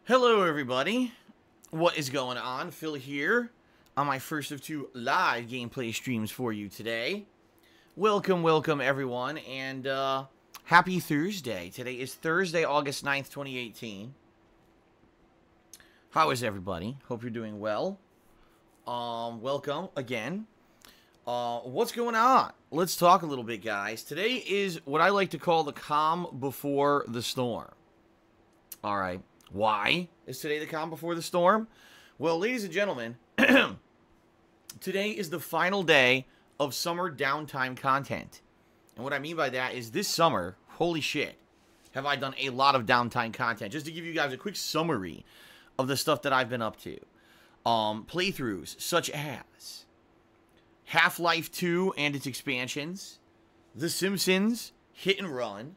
Hello everybody, what is going on? Phil here on my first of two live gameplay streams for you today. Welcome everyone, and happy Thursday. Today is Thursday, August 9th, 2018. How is everybody? Hope you're doing well. Welcome again. What's going on? Let's talk a little bit, guys. Today is what I like to call the calm before the storm. Alright. Why is today the calm before the storm? Well, ladies and gentlemen, today is the final day of summer downtime content. And what I mean by that is this summer, holy shit, have I done a lot of downtime content. Just to give you guys a quick summary of the stuff that I've been up to. Playthroughs such as Half-Life 2 and its expansions, The Simpsons Hit and Run,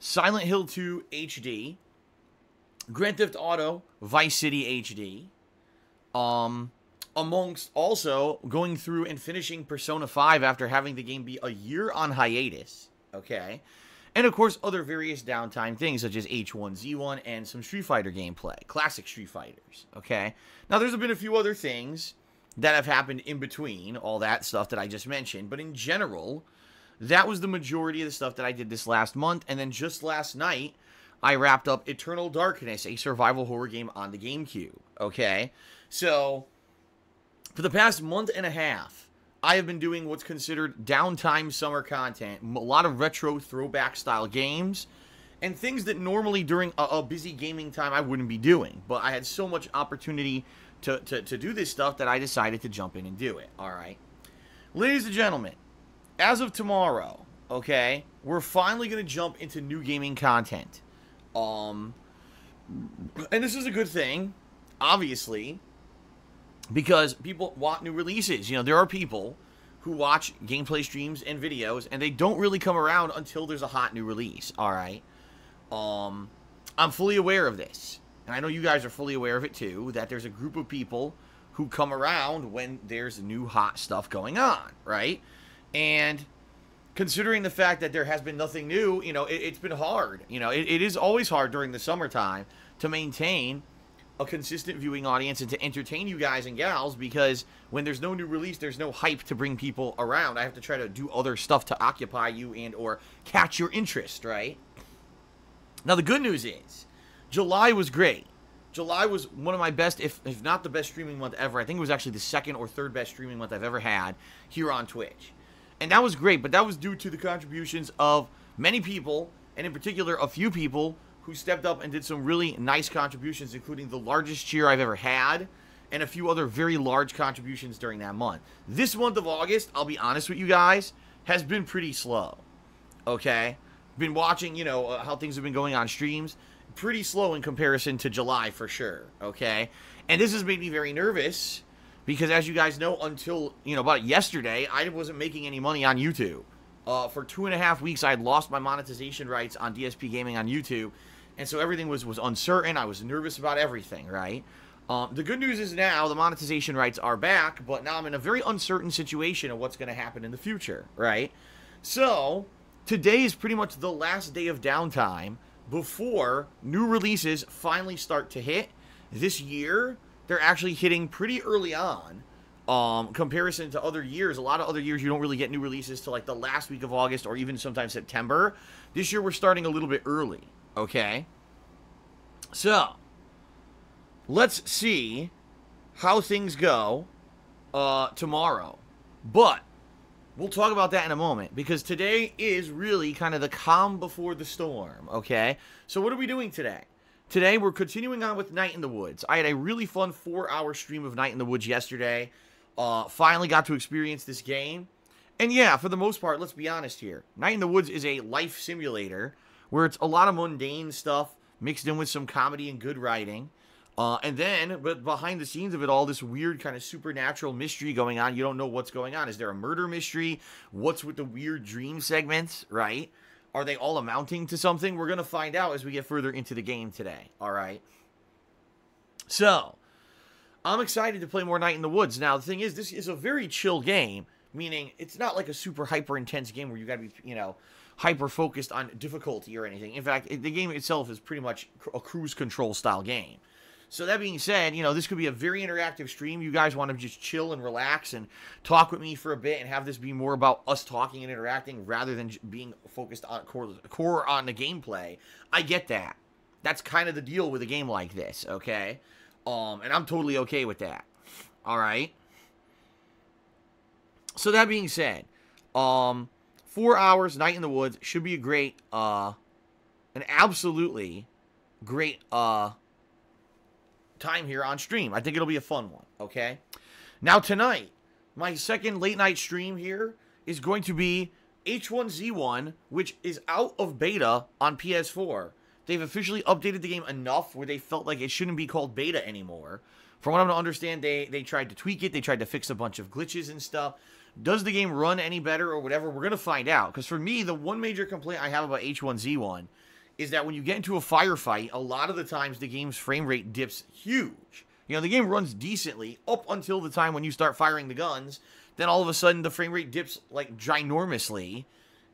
Silent Hill 2 HD, Grand Theft Auto Vice City HD, amongst also going through and finishing Persona 5 after having the game be a year on hiatus, okay? And of course, other various downtime things such as H1Z1 and some Street Fighter gameplay, classic Street Fighters, okay? Now, there's been a few other things that have happened in between all that stuff that I just mentioned, but in general, that was the majority of the stuff that I did this last month, and then just last night, I wrapped up Eternal Darkness, a survival horror game on the GameCube, okay? So, for the past month and a half, I have been doing what's considered downtime summer content, a lot of retro throwback style games, and things that normally during a busy gaming time I wouldn't be doing. But I had so much opportunity to do this stuff that I decided to jump in and do it, alright? Ladies and gentlemen, as of tomorrow, okay, we're finally going to jump into new gaming content. And this is a good thing, obviously, because people want new releases. You know, there are people who watch gameplay streams and videos, and they don't really come around until there's a hot new release, alright? I'm fully aware of this, and I know you guys are fully aware of it too, that there's a group of people who come around when there's new hot stuff going on, right? And considering the fact that there has been nothing new, you know, it's been hard. You know, it is always hard during the summertime to maintain a consistent viewing audience and to entertain you guys and gals, because when there's no new release, there's no hype to bring people around. I have to try to do other stuff to occupy you and or catch your interest, right? Now, the good news is, July was great. July was one of my best, if not the best streaming month ever. I think it was actually the second or third best streaming month I've ever had here on Twitch. And that was great, but that was due to the contributions of many people, and in particular, a few people who stepped up and did some really nice contributions, including the largest cheer I've ever had, and a few other very large contributions during that month. This month of August, I'll be honest with you guys, has been pretty slow, okay? Been watching, you know, how things have been going on streams. Pretty slow in comparison to July, for sure, okay? And this has made me very nervous, because as you guys know, until, you know, about yesterday, I wasn't making any money on YouTube. For 2.5 weeks, I had lost my monetization rights on DSPGaming on YouTube, and so everything was uncertain. I was nervous about everything, right? The good news is now the monetization rights are back, but now I'm in a very uncertain situation of what's going to happen in the future, right? So, today is pretty much the last day of downtime before new releases finally start to hit. This year, they're actually hitting pretty early on, comparison to other years. A lot of other years, you don't really get new releases till like the last week of August or even sometimes September. This year, we're starting a little bit early, okay? So, let's see how things go tomorrow. But we'll talk about that in a moment, because today is really kind of the calm before the storm, okay? So what are we doing today? Today, we're continuing on with Night in the Woods. I had a really fun 4-hour stream of Night in the Woods yesterday. Finally got to experience this game. And yeah, for the most part, let's be honest here. Night in the Woods is a life simulator where it's a lot of mundane stuff mixed in with some comedy and good writing. And then, but behind the scenes of it all, this weird kind of supernatural mystery going on. You don't know what's going on. Is there a murder mystery? What's with the weird dream segments, right? Are they all amounting to something? We're going to find out as we get further into the game today, all right? So, I'm excited to play more Night in the Woods. Now, the thing is, this is a very chill game, meaning it's not like a super hyper-intense game where you got to be, you know, hyper-focused on difficulty or anything. In fact, the game itself is pretty much a cruise control style game. So that being said, you know, this could be a very interactive stream. You guys want to just chill and relax and talk with me for a bit and have this be more about us talking and interacting rather than being focused on core on the gameplay. I get that. That's kind of the deal with a game like this, okay? And I'm totally okay with that. All right? So that being said, 4 hours, Night in the Woods, should be a great, an absolutely great, time here on stream. I think it'll be a fun one, okay? Now tonight, my second late night stream here is going to be H1Z1, which is out of beta on PS4. They've officially updated the game enough where they felt like it shouldn't be called beta anymore. From what I'm to understand, they tried to tweak it. They tried to fix a bunch of glitches and stuff. Does the game run any better or whatever? We're going to find out. Because for me, the one major complaint I have about H1Z1 is that when you get into a firefight, a lot of the times the game's frame rate dips huge. You know, the game runs decently up until the time when you start firing the guns. Then all of a sudden the frame rate dips like ginormously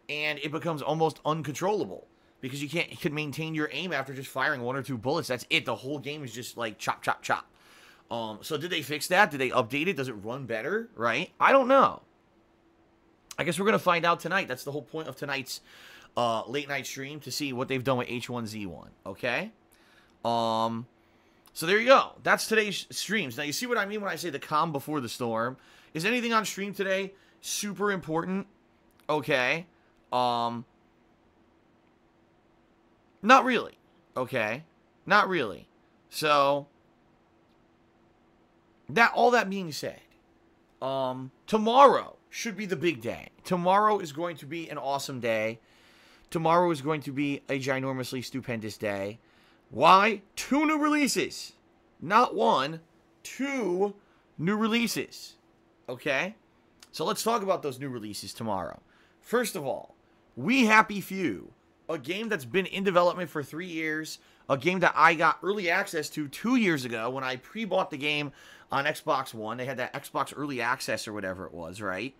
and it becomes almost uncontrollable because you can maintain your aim after just firing 1 or 2 bullets. That's it. The whole game is just like chop, chop, chop. So did they fix that? Did they update it? Does it run better? Right? I don't know. I guess we're going to find out tonight. That's the whole point of tonight's late night stream, to see what they've done with H1Z1, okay? So there you go. That's today's streams. Now, you see what I mean when I say the calm before the storm? Is anything on stream today super important? Okay. Not really. Okay. Not really. So, all that being said, tomorrow should be the big day. Tomorrow is going to be an awesome day. Tomorrow is going to be a ginormously stupendous day. Why? 2 new releases. Not 1, 2 new releases. Okay? So let's talk about those new releases tomorrow. First of all, We Happy Few, a game that's been in development for 3 years, a game that I got early access to 2 years ago when I pre-bought the game on Xbox One. They had that Xbox Early Access or whatever it was, right?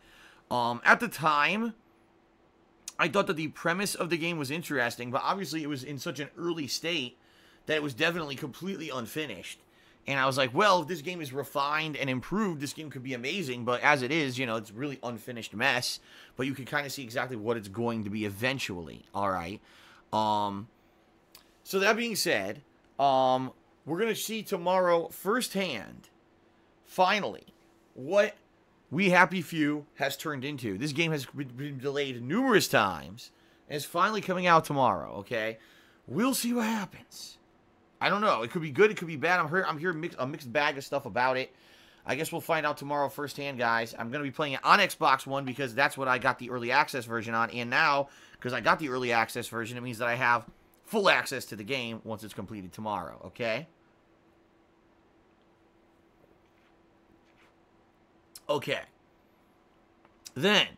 At the time, I thought that the premise of the game was interesting, but obviously it was in such an early state that it was definitely completely unfinished. And I was like, well, if this game is refined and improved, this game could be amazing. But as it is, you know, it's really unfinished mess. But you can kind of see exactly what it's going to be eventually. All right. So that being said, we're going to see tomorrow firsthand, finally, what We Happy Few has turned into. This game has been delayed numerous times and is finally coming out tomorrow, okay? We'll see what happens. I don't know. It could be good. It could be bad. I'm hearing a mixed bag of stuff about it. I guess we'll find out tomorrow firsthand, guys. I'm going to be playing it on Xbox One because that's what I got the early access version on. And now, because I got the early access version, it means that I have full access to the game once it's completed tomorrow, okay? Okay. Then,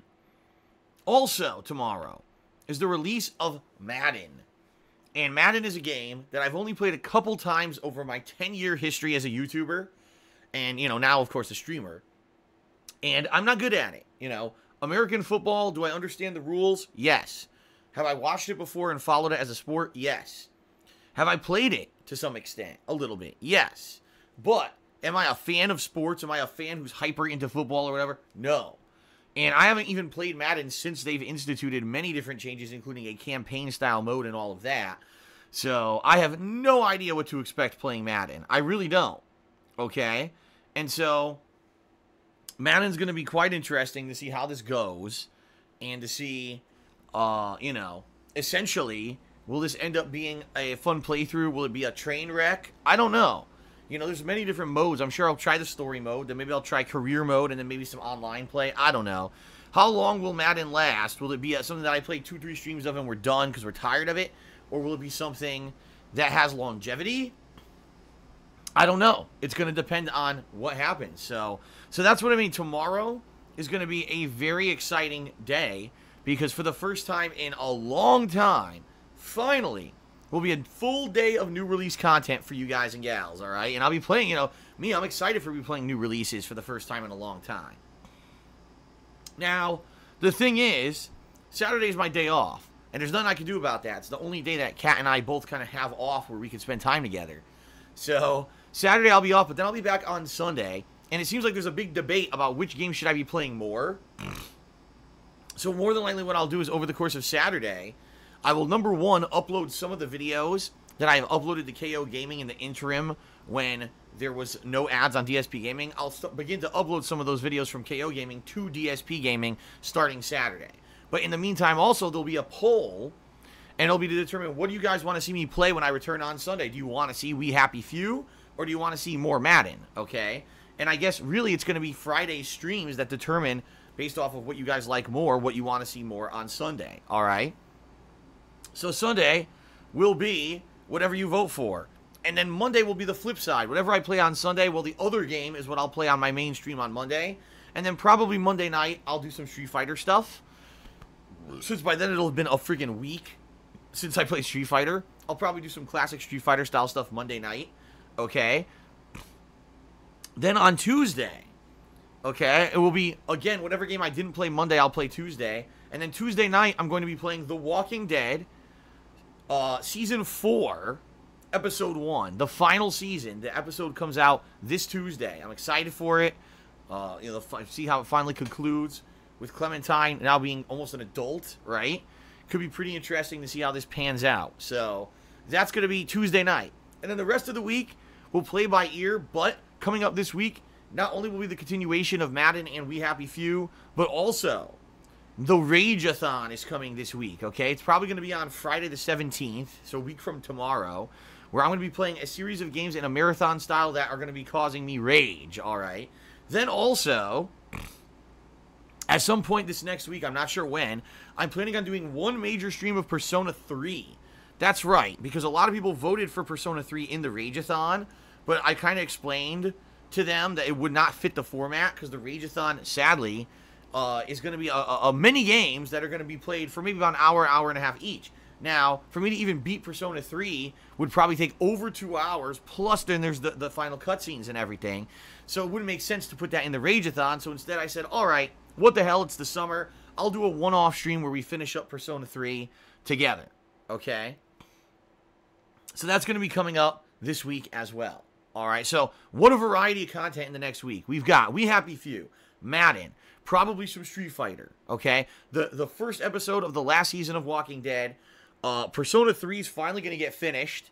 also tomorrow, is the release of Madden. And Madden is a game that I've only played a couple times over my 10-year history as a YouTuber. And, you know, now, of course, a streamer. And I'm not good at it, you know. American football, do I understand the rules? Yes. Have I watched it before and followed it as a sport? Yes. Have I played it to some extent? A little bit. Yes. But am I a fan of sports? Am I a fan who's hyper into football or whatever? No. And I haven't even played Madden since they've instituted many different changes, including a campaign-style mode and all of that. So I have no idea what to expect playing Madden. I really don't. Okay? And so Madden's going to be quite interesting to see how this goes and to see, you know, essentially, will this end up being a fun playthrough? Will it be a train wreck? I don't know. You know, there's many different modes. I'm sure I'll try the story mode. Then maybe I'll try career mode and then maybe some online play. I don't know. How long will Madden last? Will it be something that I play 2-3 streams of and we're done because we're tired of it? Or will it be something that has longevity? I don't know. It's going to depend on what happens. So that's what I mean. Tomorrow is going to be a very exciting day because for the first time in a long time, finally, will be a full day of new release content for you guys and gals, all right? And I'll be playing, you know, I'm excited for playing new releases for the first time in a long time. Now, the thing is, Saturday is my day off. And there's nothing I can do about that. It's the only day that Kat and I both kind of have off where we can spend time together. So Saturday I'll be off, but then I'll be back on Sunday. And it seems like there's a big debate about which game should I be playing more. So more than likely what I'll do is over the course of Saturday, I will, number one, upload some of the videos that I have uploaded to KO Gaming in the interim when there was no ads on DSP Gaming. I'll begin to upload some of those videos from KO Gaming to DSP Gaming starting Saturday. But in the meantime, also, there'll be a poll, and it'll be to determine what do you guys want to see me play when I return on Sunday. Do you want to see We Happy Few, or do you want to see more Madden, okay? And I guess, really, it's going to be Friday's streams that determine, based off of what you guys like more, what you want to see more on Sunday, all right? So Sunday will be whatever you vote for. And then Monday will be the flip side. Whatever I play on Sunday, well, the other game is what I'll play on my main stream on Monday. And then probably Monday night, I'll do some Street Fighter stuff. Since by then it'll have been a freaking week since I played Street Fighter. I'll probably do some classic Street Fighter style stuff Monday night. Okay? Then on Tuesday, okay, it will be, again, whatever game I didn't play Monday, I'll play Tuesday. And then Tuesday night, I'm going to be playing The Walking Dead, Season 4, Episode 1. The final season. The episode comes out this Tuesday. I'm excited for it. See how it finally concludes with Clementine now being almost an adult, right? Could be pretty interesting to see how this pans out. So, that's going to be Tuesday night. And then the rest of the week, we'll play by ear, but coming up this week, not only will be the continuation of Madden and We Happy Few, but also the Rage-a-thon is coming this week, okay? It's probably going to be on Friday the 17th, so a week from tomorrow, where I'm going to be playing a series of games in a marathon style that are going to be causing me rage, all right? Then also, at some point this next week, I'm not sure when, I'm planning on doing one major stream of Persona 3. That's right, because a lot of people voted for Persona 3 in the Rage-a-thon, but I kind of explained to them that it would not fit the format, because the Rage-a-thon, sadly, is going to be a mini games that are going to be played for maybe about an hour, hour and a half each. Now, for me to even beat Persona 3 would probably take over 2 hours, plus then there's the final cutscenes and everything. So it wouldn't make sense to put that in the Rage-a-thon, so instead I said, alright, what the hell, it's the summer. I'll do a one-off stream where we finish up Persona 3 together, okay? So that's going to be coming up this week as well. Alright, so what a variety of content in the next week. We've got We Happy Few, Madden, probably some Street Fighter, okay? The first episode of the last season of Walking Dead, Persona 3 is finally going to get finished,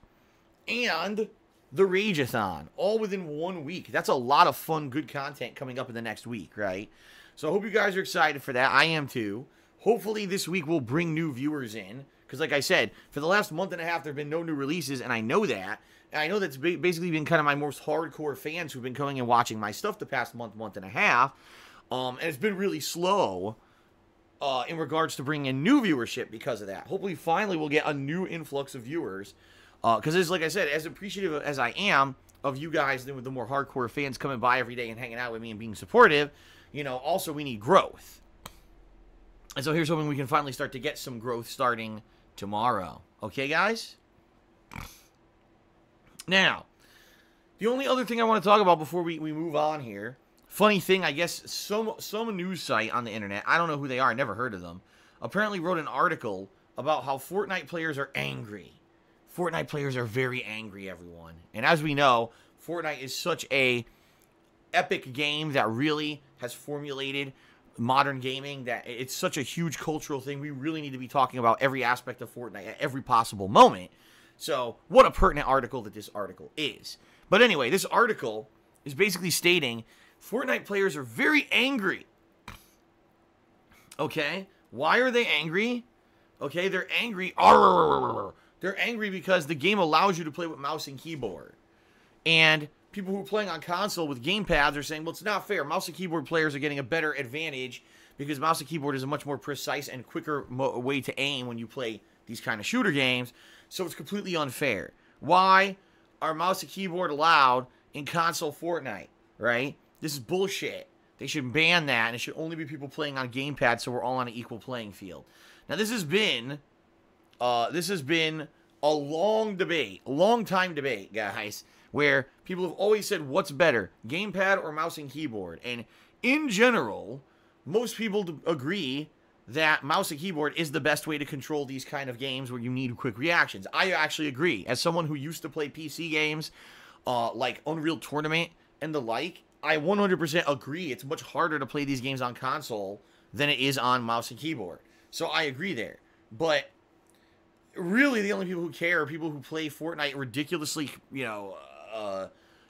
and the Rage-a-thon, all within 1 week. That's a lot of fun, good content coming up in the next week, right? So I hope you guys are excited for that. I am too. Hopefully this week will bring new viewers in, because like I said, for the last month and a half, there have been no new releases, and I know that. And I know that's basically been kind of my most hardcore fans who've been coming and watching my stuff the past month, month and a half. And it's been really slow in regards to bringing in new viewership because of that. Hopefully, finally, we'll get a new influx of viewers. Because, like I said, as appreciative as I am of you guys, with the more hardcore fans coming by every day and hanging out with me and being supportive, you know, also we need growth. And so here's hoping we can finally start to get some growth starting tomorrow. Okay, guys? Now, the only other thing I want to talk about before we move on here, funny thing, I guess some news site on the internet, I don't know who they are, I never heard of them, apparently wrote an article about how Fortnite players are angry. Fortnite players are very angry, everyone. And as we know, Fortnite is such a epic game that really has formulated modern gaming, that it's such a huge cultural thing. We really need to be talking about every aspect of Fortnite at every possible moment. So, what a pertinent article that this article is. But anyway, this article is basically stating Fortnite players are very angry. Okay? Why are they angry? Okay, they're angry. They're angry because the game allows you to play with mouse and keyboard. And people who are playing on console with gamepads are saying, well, it's not fair. Mouse and keyboard players are getting a better advantage because mouse and keyboard is a much more precise and quicker way to aim when you play these kind of shooter games. So it's completely unfair. Why are mouse and keyboard allowed in console Fortnite, right? This is bullshit. They should ban that, and it should only be people playing on gamepad so we're all on an equal playing field. Now, this has been a long debate, a long time debate, guys, where people have always said, what's better, gamepad or mouse and keyboard? And in general, most people agree that mouse and keyboard is the best way to control these kind of games where you need quick reactions. I actually agree. As someone who used to play PC games, like Unreal Tournament and the like, I 100% agree. It's much harder to play these games on console than it is on mouse and keyboard. So I agree there. But really, the only people who care are people who play Fortnite ridiculously, a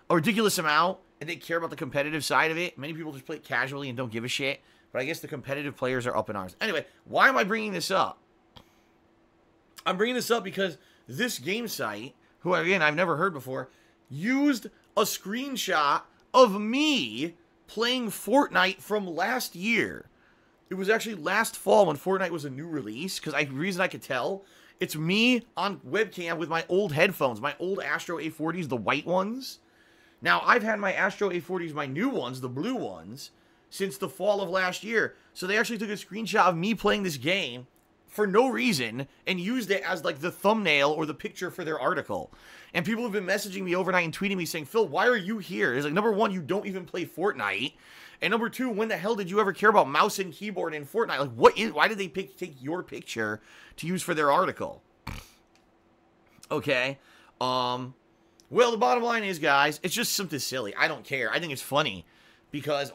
ridiculous amount, and they care about the competitive side of it. Many people just play it casually and don't give a shit. But I guess the competitive players are up in arms. Anyway, why am I bringing this up? I'm bringing this up because this game site, who, again, I've never heard before, used a screenshot of me playing Fortnite from last year. It was actually last fall when Fortnite was a new release, because the reason I could tell, it's me on webcam with my old headphones, my old Astro A40s, the white ones. Now, I've had my Astro A40s, my new ones, the blue ones, since the fall of last year. So they actually took a screenshot of me playing this game for no reason and used it as like the thumbnail or the picture for their article. And people have been messaging me overnight and tweeting me saying, Phil, why are you here? It's like, number one, you don't even play Fortnite. And number two, when the hell did you ever care about mouse and keyboard in Fortnite? Like, why did they take your picture to use for their article? Okay. Well, the bottom line is, guys, it's just something silly. I don't care. I think it's funny. Because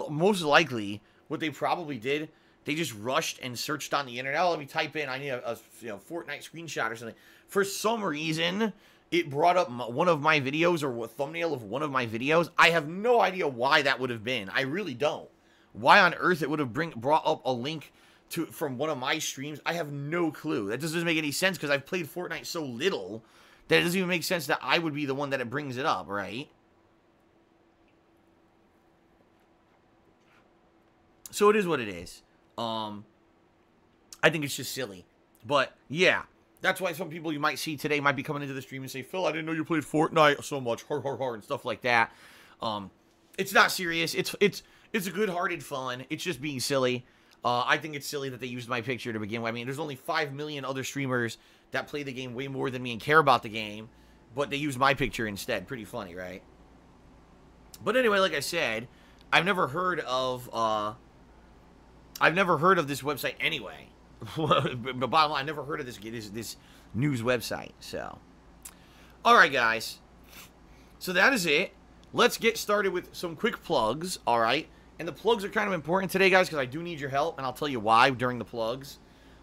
most likely, what they probably did, they just rushed and searched on the internet. Oh, let me type in, I need a Fortnite screenshot or something. For some reason, it brought up one of my videos or a thumbnail of one of my videos. I have no idea why that would have been. I really don't. Why on earth it would have brought up a link from one of my streams, I have no clue. That doesn't make any sense because I've played Fortnite so little that it doesn't even make sense that I would be the one that it brings it up, right? So it is what it is. I think it's just silly. But, yeah. That's why some people you might see today might be coming into the stream and say, Phil, I didn't know you played Fortnite so much. Har, har, har, and stuff like that. It's not serious. It's a good-hearted fun. It's just being silly. I think it's silly that they used my picture to begin with. I mean, there's only 5 million other streamers that play the game way more than me and care about the game. But they used my picture instead. Pretty funny, right? But anyway, like I said, I've never heard of this website anyway. But bottom line, I've never heard of this news website. So, all right, guys. So that is it. Let's get started with some quick plugs. All right, and the plugs are kind of important today, guys, because I do need your help, and I'll tell you why during the plugs.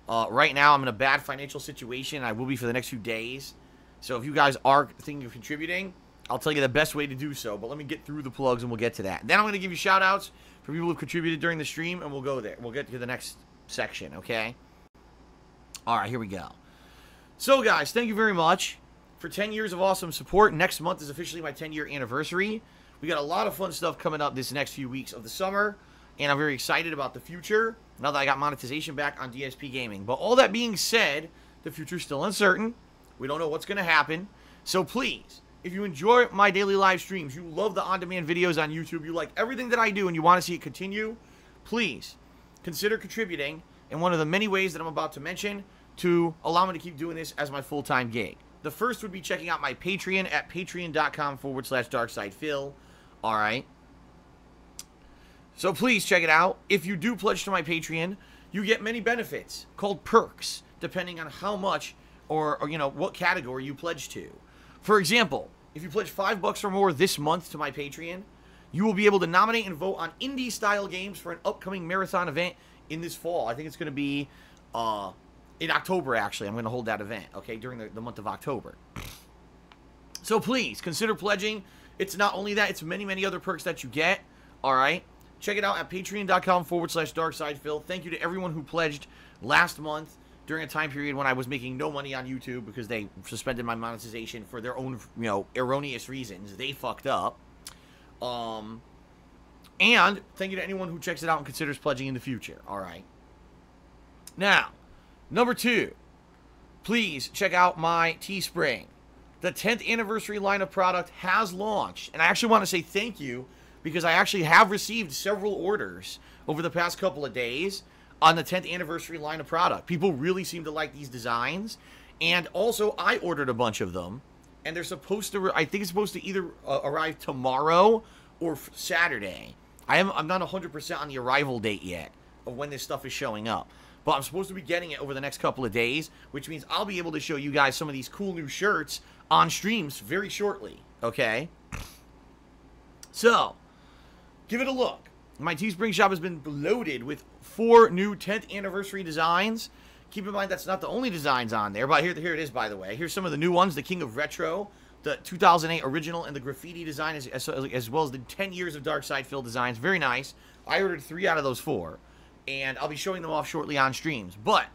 Right now, I'm in a bad financial situation. I will be for the next few days. So if you guys are thinking of contributing, I'll tell you the best way to do so. But let me get through the plugs, and we'll get to that. Then I'm going to give you shout-outs for people who've contributed during the stream, and we'll go there. We'll get to the next section, okay? All right, here we go. So, guys, thank you very much for 10 years of awesome support. Next month is officially my 10-year anniversary. We got a lot of fun stuff coming up this next few weeks of the summer, and I'm very excited about the future now that I got monetization back on DSPGaming. But all that being said, the future's still uncertain. We don't know what's going to happen. So, please, if you enjoy my daily live streams, you love the on-demand videos on YouTube, you like everything that I do, and you want to see it continue, please consider contributing in one of the many ways that I'm about to mention to allow me to keep doing this as my full-time gig. The first would be checking out my Patreon at patreon.com/darksidephil. All right. So please check it out. If you do pledge to my Patreon, you get many benefits called perks, depending on how much or what category you pledge to. For example, if you pledge $5 or more this month to my Patreon, you will be able to nominate and vote on indie-style games for an upcoming marathon event in this fall. I think it's going to be in October, actually. I'm going to hold that event, okay, during the month of October. So please, consider pledging. It's not only that, it's many, many other perks that you get, all right? Check it out at patreon.com/darksidephil. Thank you to everyone who pledged last month during a time period when I was making no money on YouTube because they suspended my monetization for their own, erroneous reasons. They fucked up. And thank you to anyone who checks it out and considers pledging in the future. All right. Now, number 2, please check out my Teespring. The 10th anniversary line of product has launched. And I actually want to say thank you because I actually have received several orders over the past couple of days on the 10th anniversary line of product. People really seem to like these designs. And also, I ordered a bunch of them. And they're supposed to, I think it's supposed to either arrive tomorrow or Saturday. I'm not 100% on the arrival date yet of when this stuff is showing up. but I'm supposed to be getting it over the next couple of days, which means I'll be able to show you guys some of these cool new shirts on streams very shortly, okay? So, give it a look. My Teespring shop has been loaded with 4 new 10th anniversary designs. Keep in mind that's not the only designs on there, but here it is, by the way. Here's some of the new ones, the King of Retro, the 2008 original, and the graffiti design, as well as the 10 years of Dark Side Fill designs. Very nice. I ordered 3 out of those 4, and I'll be showing them off shortly on streams. But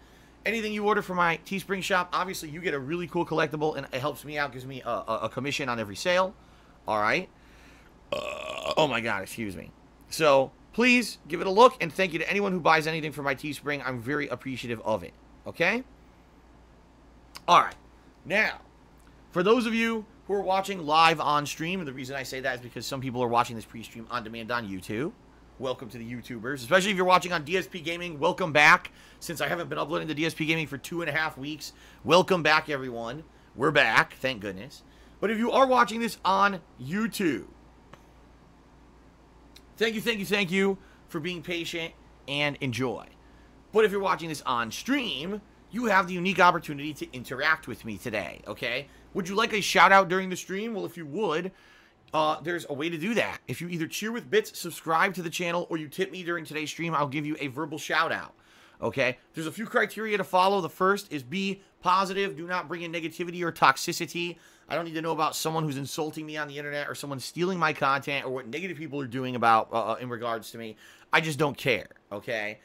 anything you order from my Teespring shop, obviously you get a really cool collectible, and it helps me out, gives me a commission on every sale. All right? Oh my God, excuse me. So, please give it a look, and thank you to anyone who buys anything from my Teespring. I'm very appreciative of it. Okay? Alright. Now, for those of you who are watching live on stream, and the reason I say that is because some people are watching this pre-stream on demand on YouTube. Welcome to the YouTubers. Especially if you're watching on DSPGaming, welcome back. Since I haven't been uploading to DSPGaming for 2.5 weeks, welcome back, everyone. We're back, thank goodness. But if you are watching this on YouTube, thank you for being patient and enjoy. But if you're watching this on stream, you have the unique opportunity to interact with me today, okay? Would you like a shout out during the stream? Well, if you would, there's a way to do that. If you either cheer with bits, subscribe to the channel, or you tip me during today's stream, I'll give you a verbal shout out, okay? There's a few criteria to follow. The first is be positive. Do not bring in negativity or toxicity. I don't need to know about someone who's insulting me on the internet or someone stealing my content or what negative people are doing about in regards to me. I just don't care, okay?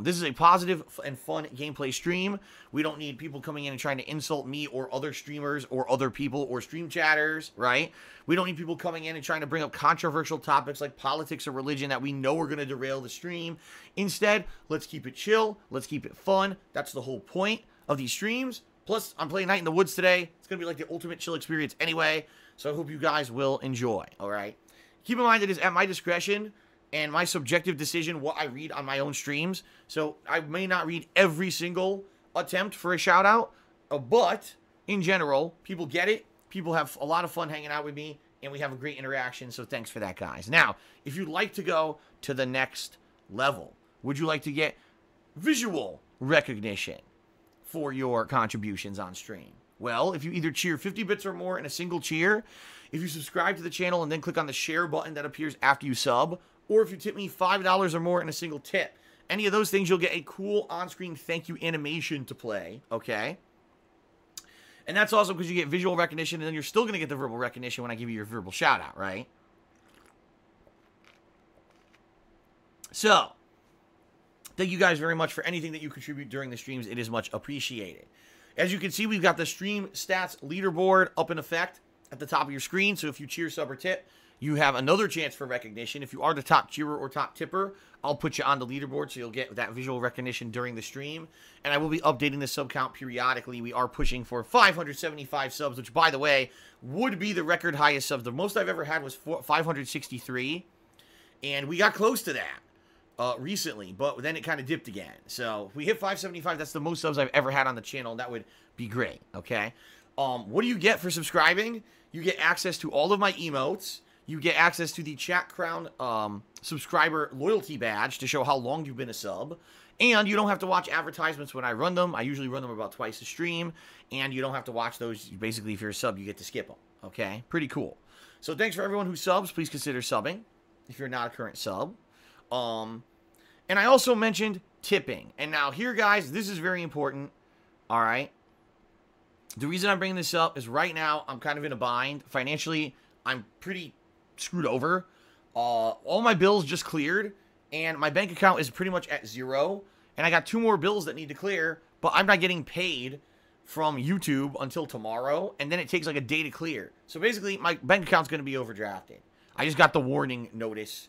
This is a positive and fun gameplay stream. We don't need people coming in and trying to insult me or other streamers or other people or stream chatters, right? We don't need people coming in and trying to bring up controversial topics like politics or religion that we know are going to derail the stream. Instead, let's keep it chill. Let's keep it fun. That's the whole point of these streams. Plus, I'm playing Night in the Woods today. It's going to be like the ultimate chill experience anyway, so I hope you guys will enjoy, all right? Keep in mind it is at my discretion and my subjective decision what I read on my own streams, so I may not read every single attempt for a shout-out, but in general, people get it. People have a lot of fun hanging out with me, and we have a great interaction, so thanks for that, guys. Now, if you'd like to go to the next level, would you like to get visual recognition for your contributions on stream? Well, if you either cheer 50 bits or more in a single cheer, if you subscribe to the channel and then click on the share button that appears after you sub, or if you tip me $5 or more in a single tip, any of those things, you'll get a cool on-screen thank you animation to play, okay? And that's also because you get visual recognition, and then you're still going to get the verbal recognition when I give you your verbal shout-out, right? So, thank you guys very much for anything that you contribute during the streams. It is much appreciated. As you can see, we've got the stream stats leaderboard up in effect at the top of your screen. So if you cheer, sub, or tip, you have another chance for recognition. If you are the top cheerer or top tipper, I'll put you on the leaderboard so you'll get that visual recognition during the stream. And I will be updating the sub count periodically. We are pushing for 575 subs, which, by the way, would be the record highest subs. The most I've ever had was 563, and we got close to that recently, but then it kind of dipped again. So if we hit 575, that's the most subs I've ever had on the channel, and that would be great, okay? What do you get for subscribing? You get access to all of my emotes. You get access to the Chat Crown subscriber loyalty badge to show how long you've been a sub. And you don't have to watch advertisements when I run them. I usually run them about twice a stream. And you don't have to watch those. Basically, if you're a sub, you get to skip them. Okay? Pretty cool. So thanks for everyone who subs. Please consider subbing if you're not a current sub. And I also mentioned tipping. And now here, guys, this is very important. All right? The reason I'm bringing this up is right now I'm kind of in a bind. Financially, I'm pretty screwed over. All my bills just cleared, and my bank account is pretty much at zero, and I got 2 more bills that need to clear, but I'm not getting paid from YouTube until tomorrow, and then it takes like a day to clear. So basically, my bank account's going to be overdrafted. I just got the warning notice.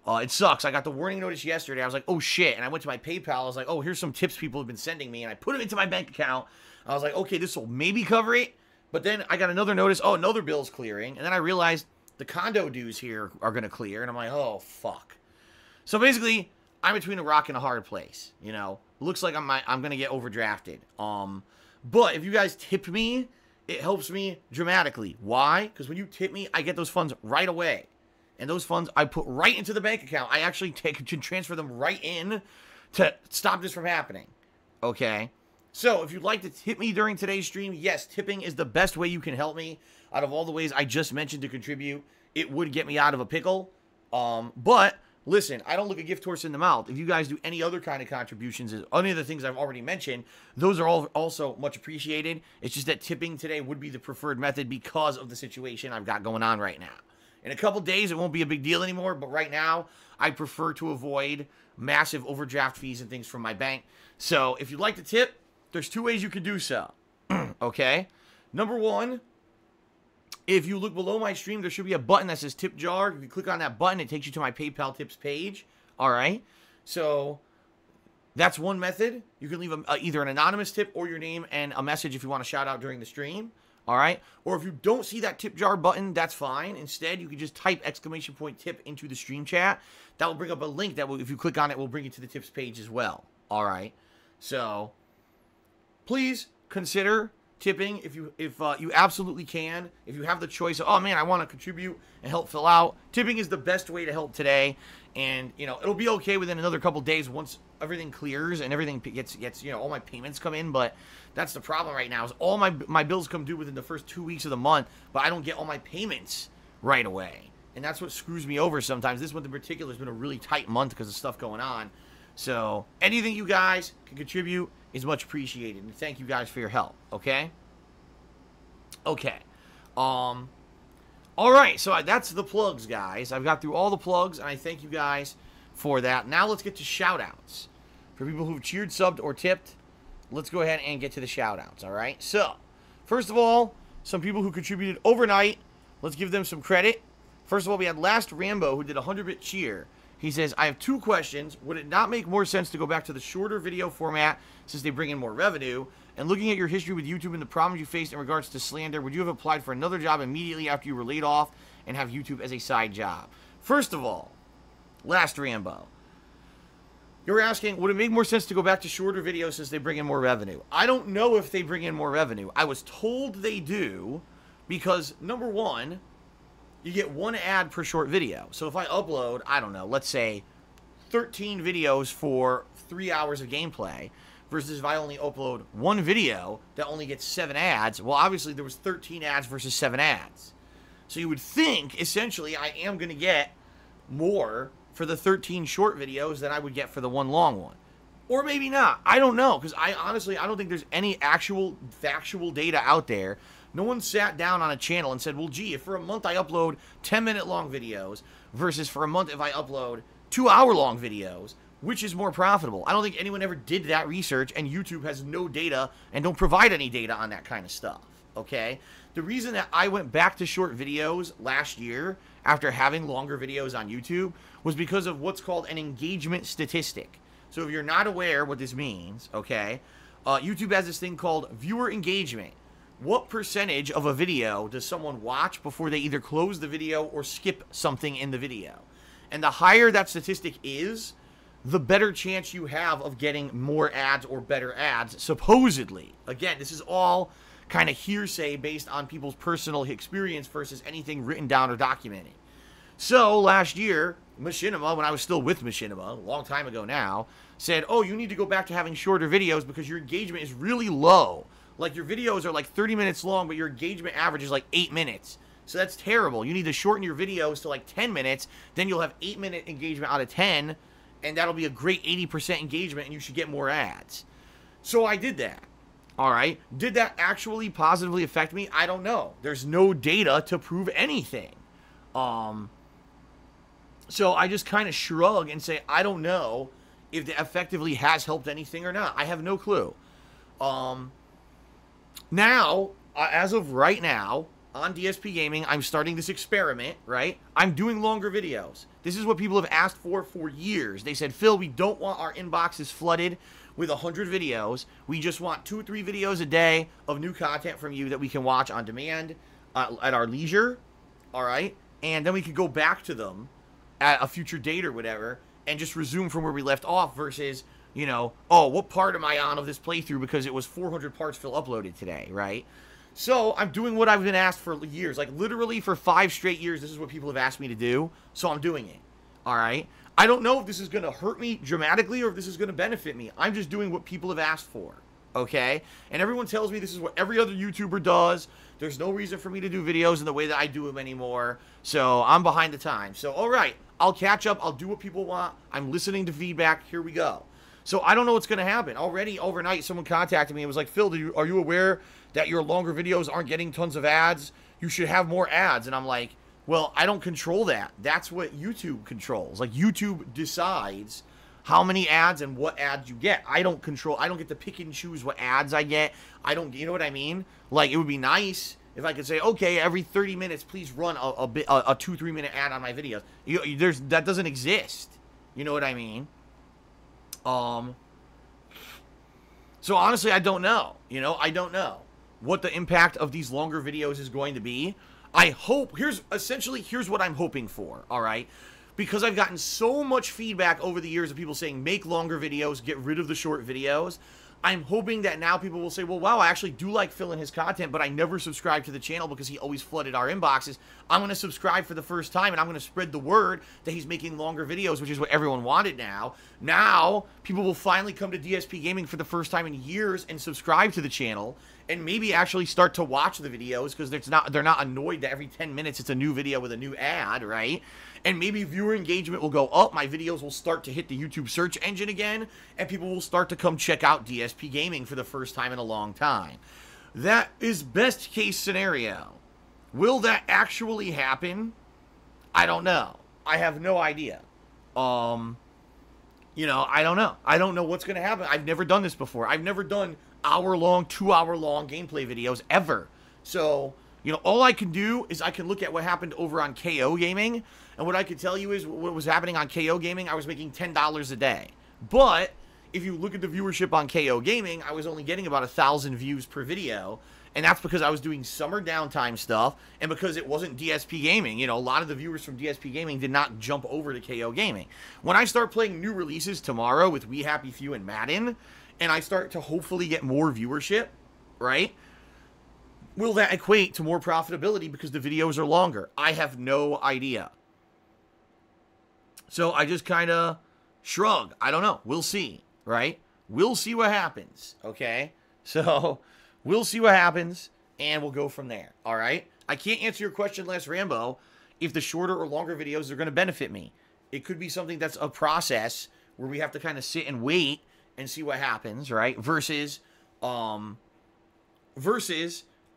It sucks. I got the warning notice yesterday. I was like, oh shit, and I went to my PayPal. I was like, oh, here's some tips people have been sending me, and I put them into my bank account. I was like, okay, this will maybe cover it, but then I got another notice, oh, another bill's clearing, and then I realized the condo dues here are going to clear, and I'm like, oh, fuck. So basically, I'm between a rock and a hard place, you know. Looks like I'm going to get overdrafted. But if you guys tip me, it helps me dramatically. Why? Because when you tip me, I get those funds right away. And those funds I put right into the bank account. I actually can transfer them right in to stop this from happening. Okay? So, if you'd like to tip me during today's stream, yes, tipping is the best way you can help me. Out of all the ways I just mentioned to contribute, it would get me out of a pickle. But, listen, I don't look a gift horse in the mouth. If you guys do any other kind of contributions, any of the things I've already mentioned, those are all also much appreciated. It's just that tipping today would be the preferred method because of the situation I've got going on right now. In a couple days, it won't be a big deal anymore, but right now, I prefer to avoid massive overdraft fees and things from my bank. So, if you'd like to tip, there's two ways you can do so. Okay? Number one, if you look below my stream, there should be a button that says tip jar. If you click on that button, it takes you to my PayPal tips page. All right? So, that's one method. You can leave either an anonymous tip or your name and a message if you want to shout out during the stream. All right? Or if you don't see that tip jar button, that's fine. Instead, you can just type !tip into the stream chat. That will bring up a link that will, if you click on it, will bring you to the tips page as well. All right? So, please consider tipping if you absolutely can. If you have the choice of, oh man, I want to contribute and help fill out, tipping is the best way to help today. And, you know, it'll be okay within another couple days once everything clears and everything gets, you know, all my payments come in. But that's the problem right now is all my bills come due within the first 2 weeks of the month, but I don't get all my payments right away. And that's what screws me over sometimes. This month in particular has been a really tight month because of stuff going on. So anything you guys can contribute is much appreciated. And thank you guys for your help, okay? Okay. All right, so that's the plugs, guys. I've got through all the plugs, and I thank you guys for that. Now let's get to shout-outs. For people who've cheered, subbed, or tipped, let's go ahead and get to the shout-outs, all right? So, first of all, some people who contributed overnight, let's give them some credit. First of all, we had Last Rambo, who did a 100-bit cheer. He says, I have two questions. Would it not make more sense to go back to the shorter video format since they bring in more revenue? And looking at your history with YouTube and the problems you faced in regards to slander, would you have applied for another job immediately after you were laid off and have YouTube as a side job? First of all, Last Rambo, you're asking, would it make more sense to go back to shorter videos since they bring in more revenue? I don't know if they bring in more revenue. I was told they do because, number one, you get one ad per short video. So if I upload, I don't know, let's say 13 videos for 3 hours of gameplay, versus if I only upload one video that only gets 7 ads, well, obviously there was 13 ads versus 7 ads. So you would think, essentially, I am going to get more for the 13 short videos than I would get for the one long one. Or maybe not. I don't know, because I don't think there's any actual factual data out there. No one sat down on a channel and said, well, gee, if for a month I upload 10-minute long videos versus for a month if I upload 2-hour-long videos, which is more profitable? I don't think anyone ever did that research, and YouTube has no data and don't provide any data on that kind of stuff, okay? The reason that I went back to short videos last year after having longer videos on YouTube was because of what's called an engagement statistic. So if you're not aware what this means, okay, YouTube has this thing called viewer engagement. What percentage of a video does someone watch before they either close the video or skip something in the video? And the higher that statistic is, the better chance you have of getting more ads or better ads, supposedly. Again, this is all kind of hearsay based on people's personal experience versus anything written down or documented. So, last year, Machinima, when I was still with Machinima, a long time ago now, said, oh, you need to go back to having shorter videos because your engagement is really low. Like, your videos are like 30 minutes long, but your engagement average is like 8 minutes. So that's terrible. You need to shorten your videos to like 10 minutes, then you'll have 8-minute engagement out of 10, and that'll be a great 80% engagement, and you should get more ads. So I did that. All right. Did that actually positively affect me? I don't know. There's no data to prove anything. So I just kind of shrug and say, I don't know if it effectively has helped anything or not. I have no clue. Now, as of right now, on DSPGaming, I'm starting this experiment, right? I'm doing longer videos. This is what people have asked for years. They said, Phil, we don't want our inboxes flooded with 100 videos. We just want 2 or 3 videos a day of new content from you that we can watch on demand at our leisure, all right? And then we can go back to them at a future date or whatever and just resume from where we left off versus, you know, oh, what part am I on of this playthrough because it was 400 parts Phil uploaded today, right? So I'm doing what I've been asked for years. Like, literally for 5 straight years, this is what people have asked me to do. So I'm doing it. All right? I don't know if this is going to hurt me dramatically or if this is going to benefit me. I'm just doing what people have asked for, okay? And everyone tells me this is what every other YouTuber does. There's no reason for me to do videos in the way that I do them anymore. So I'm behind the times. So, all right, I'll catch up. I'll do what people want. I'm listening to feedback. Here we go. So I don't know what's going to happen. Already overnight, someone contacted me and was like, Phil, are you aware that your longer videos aren't getting tons of ads? You should have more ads. And I'm like, well, I don't control that. That's what YouTube controls. Like, YouTube decides how many ads and what ads you get. I don't control. I don't get to pick and choose what ads I get. I don't, you know what I mean? Like, it would be nice if I could say, okay, every 30 minutes, please run a 2-3 minute ad on my videos. That doesn't exist. You know what I mean? So honestly, I don't know. You know, I don't know what the impact of these longer videos is going to be. I hope, here's what I'm hoping for, all right? Because I've gotten so much feedback over the years of people saying, make longer videos, get rid of the short videos. I'm hoping that now people will say, well, wow, I actually do like Phil and his content, but I never subscribed to the channel because he always flooded our inboxes. I'm going to subscribe for the first time, and I'm going to spread the word that he's making longer videos, which is what everyone wanted now. Now, people will finally come to DSP Gaming for the first time in years and subscribe to the channel, and maybe actually start to watch the videos because they're not annoyed that every 10 minutes it's a new video with a new ad, right? And maybe viewer engagement will go up. My videos will start to hit the YouTube search engine again, and people will start to come check out DSP Gaming for the first time in a long time. That is best case scenario. Will that actually happen? I don't know. I have no idea. You know, I don't know. I don't know what's going to happen. I've never done this before. I've never done hour-long, 2-hour-long gameplay videos ever. So, you know, all I can do is I can look at what happened over on KO Gaming, and what I can tell you is what was happening on KO Gaming, I was making $10 a day. But if you look at the viewership on KO Gaming, I was only getting about 1,000 views per video, and that's because I was doing summer downtime stuff, and because it wasn't DSP Gaming. You know, a lot of the viewers from DSP Gaming did not jump over to KO Gaming. When I start playing new releases tomorrow with We Happy Few and Madden, and I start to hopefully get more viewership, right? Will that equate to more profitability because the videos are longer? I have no idea. So I just kind of shrug. I don't know. We'll see, right? We'll see what happens, okay? So we'll see what happens, and we'll go from there, all right? I can't answer your question, Les Rambo, if the shorter or longer videos are going to benefit me. It could be something that's a process where we have to kind of sit and wait and see what happens, right? Versus something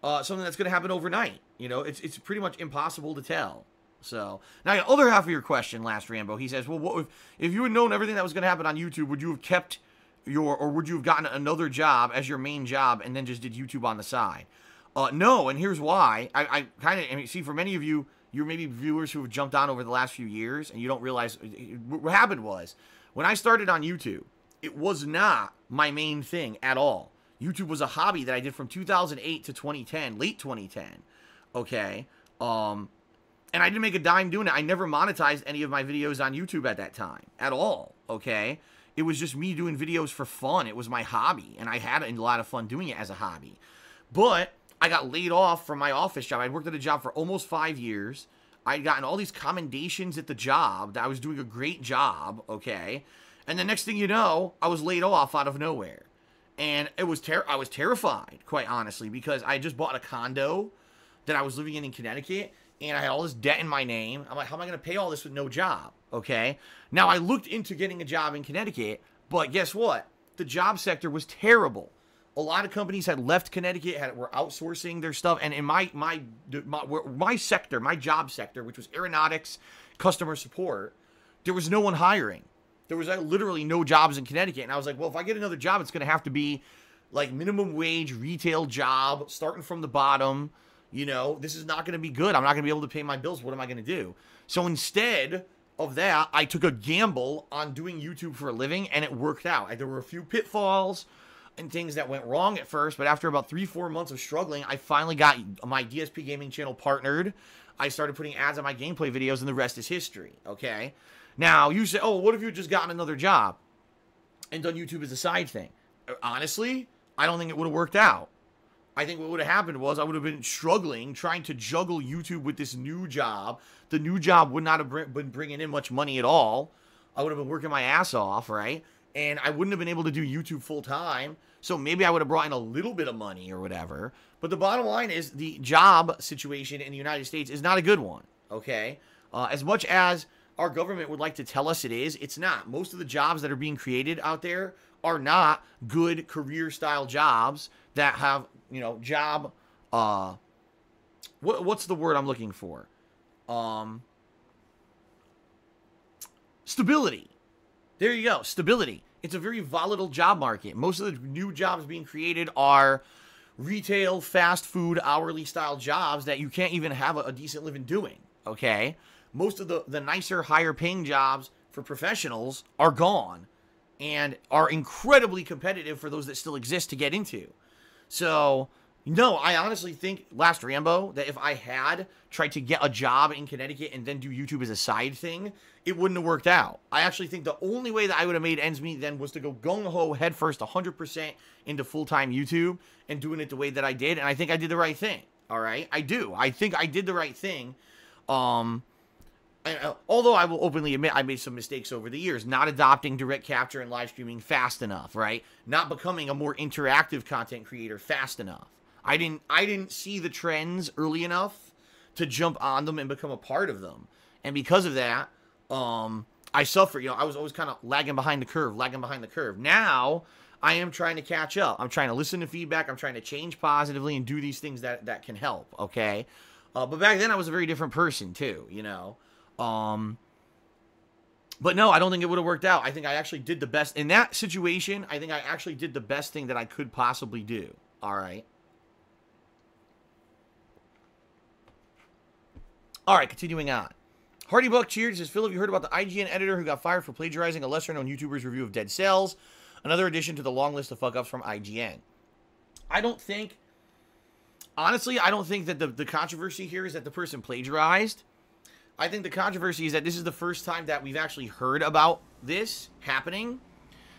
that's going to happen overnight. You know, it's pretty much impossible to tell. So, now the other half of your question, Last Rambo, he says, well, what if you had known everything that was going to happen on YouTube, would you have kept or would you have gotten another job as your main job and then just did YouTube on the side? No, and here's why. I mean, see, for many of you, you're maybe viewers who have jumped on over the last few years, and you don't realize what happened was, when I started on YouTube, it was not my main thing at all. YouTube was a hobby that I did from 2008 to 2010, late 2010, okay? And I didn't make a dime doing it. I never monetized any of my videos on YouTube at that time, at all, okay? It was just me doing videos for fun. It was my hobby, and I had a lot of fun doing it as a hobby. But I got laid off from my office job. I'd worked at a job for almost 5 years. I'd gotten all these commendations at the job that I was doing a great job, okay? And the next thing you know, I was laid off out of nowhere. And it was I was terrified, quite honestly, because I just bought a condo that I was living in Connecticut, and I had all this debt in my name. I'm like, how am I going to pay all this with no job, okay? Now, I looked into getting a job in Connecticut, but guess what? The job sector was terrible. A lot of companies had left Connecticut, were outsourcing their stuff, and in my sector, my job sector, which was aeronautics, customer support, there was no one hiring. There was literally no jobs in Connecticut, and I was like, well, if I get another job, it's going to have to be like minimum wage, retail job, starting from the bottom. You know, this is not going to be good. I'm not going to be able to pay my bills. What am I going to do? So instead of that, I took a gamble on doing YouTube for a living, and it worked out. There were a few pitfalls and things that went wrong at first, but after about 3-4 months of struggling, I finally got my DSP Gaming channel partnered. I started putting ads on my gameplay videos, and the rest is history, okay? Now, you say, oh, what if you had just gotten another job and done YouTube as a side thing? Honestly, I don't think it would have worked out. I think what would have happened was I would have been struggling, trying to juggle YouTube with this new job. The new job would not have been bringing in much money at all. I would have been working my ass off, right? And I wouldn't have been able to do YouTube full time. So maybe I would have brought in a little bit of money or whatever. But the bottom line is the job situation in the United States is not a good one, okay? As much as our government would like to tell us it is, it's not. Most of the jobs that are being created out there are not good career-style jobs that have, you know, job, what's the word I'm looking for? Stability. There you go, stability. It's a very volatile job market. Most of the new jobs being created are retail, fast food, hourly style jobs that you can't even have a decent living doing, okay? Most of the nicer, higher paying jobs for professionals are gone and are incredibly competitive for those that still exist to get into. So, no, I honestly think, Last Rambo, that if I had tried to get a job in Connecticut and then do YouTube as a side thing, it wouldn't have worked out. I actually think the only way that I would have made ends meet then was to go gung-ho headfirst 100% into full-time YouTube and doing it the way that I did, and I think I did the right thing, all right? I do. I think I did the right thing. Although I will openly admit I made some mistakes over the years, not adopting direct capture and live streaming fast enough, right? Not becoming a more interactive content creator fast enough. I didn't see the trends early enough to jump on them and become a part of them. And because of that, I suffered. You know, I was always kind of lagging behind the curve. Now, I am trying to catch up. I'm trying to listen to feedback. I'm trying to change positively and do these things that can help, okay? But back then, I was a very different person, too, you know? But no, I don't think it would have worked out. I think I actually did the best. In that situation, I think I actually did the best thing that I could possibly do, all right? All right, continuing on. Hardy Buck cheers. Says, Phil, have you heard about the IGN editor who got fired for plagiarizing a lesser-known YouTuber's review of Dead Cells? Another addition to the long list of fuck-ups from IGN. Honestly, I don't think that the controversy here is that the person plagiarized. I think the controversy is that this is the first time that we've actually heard about this happening.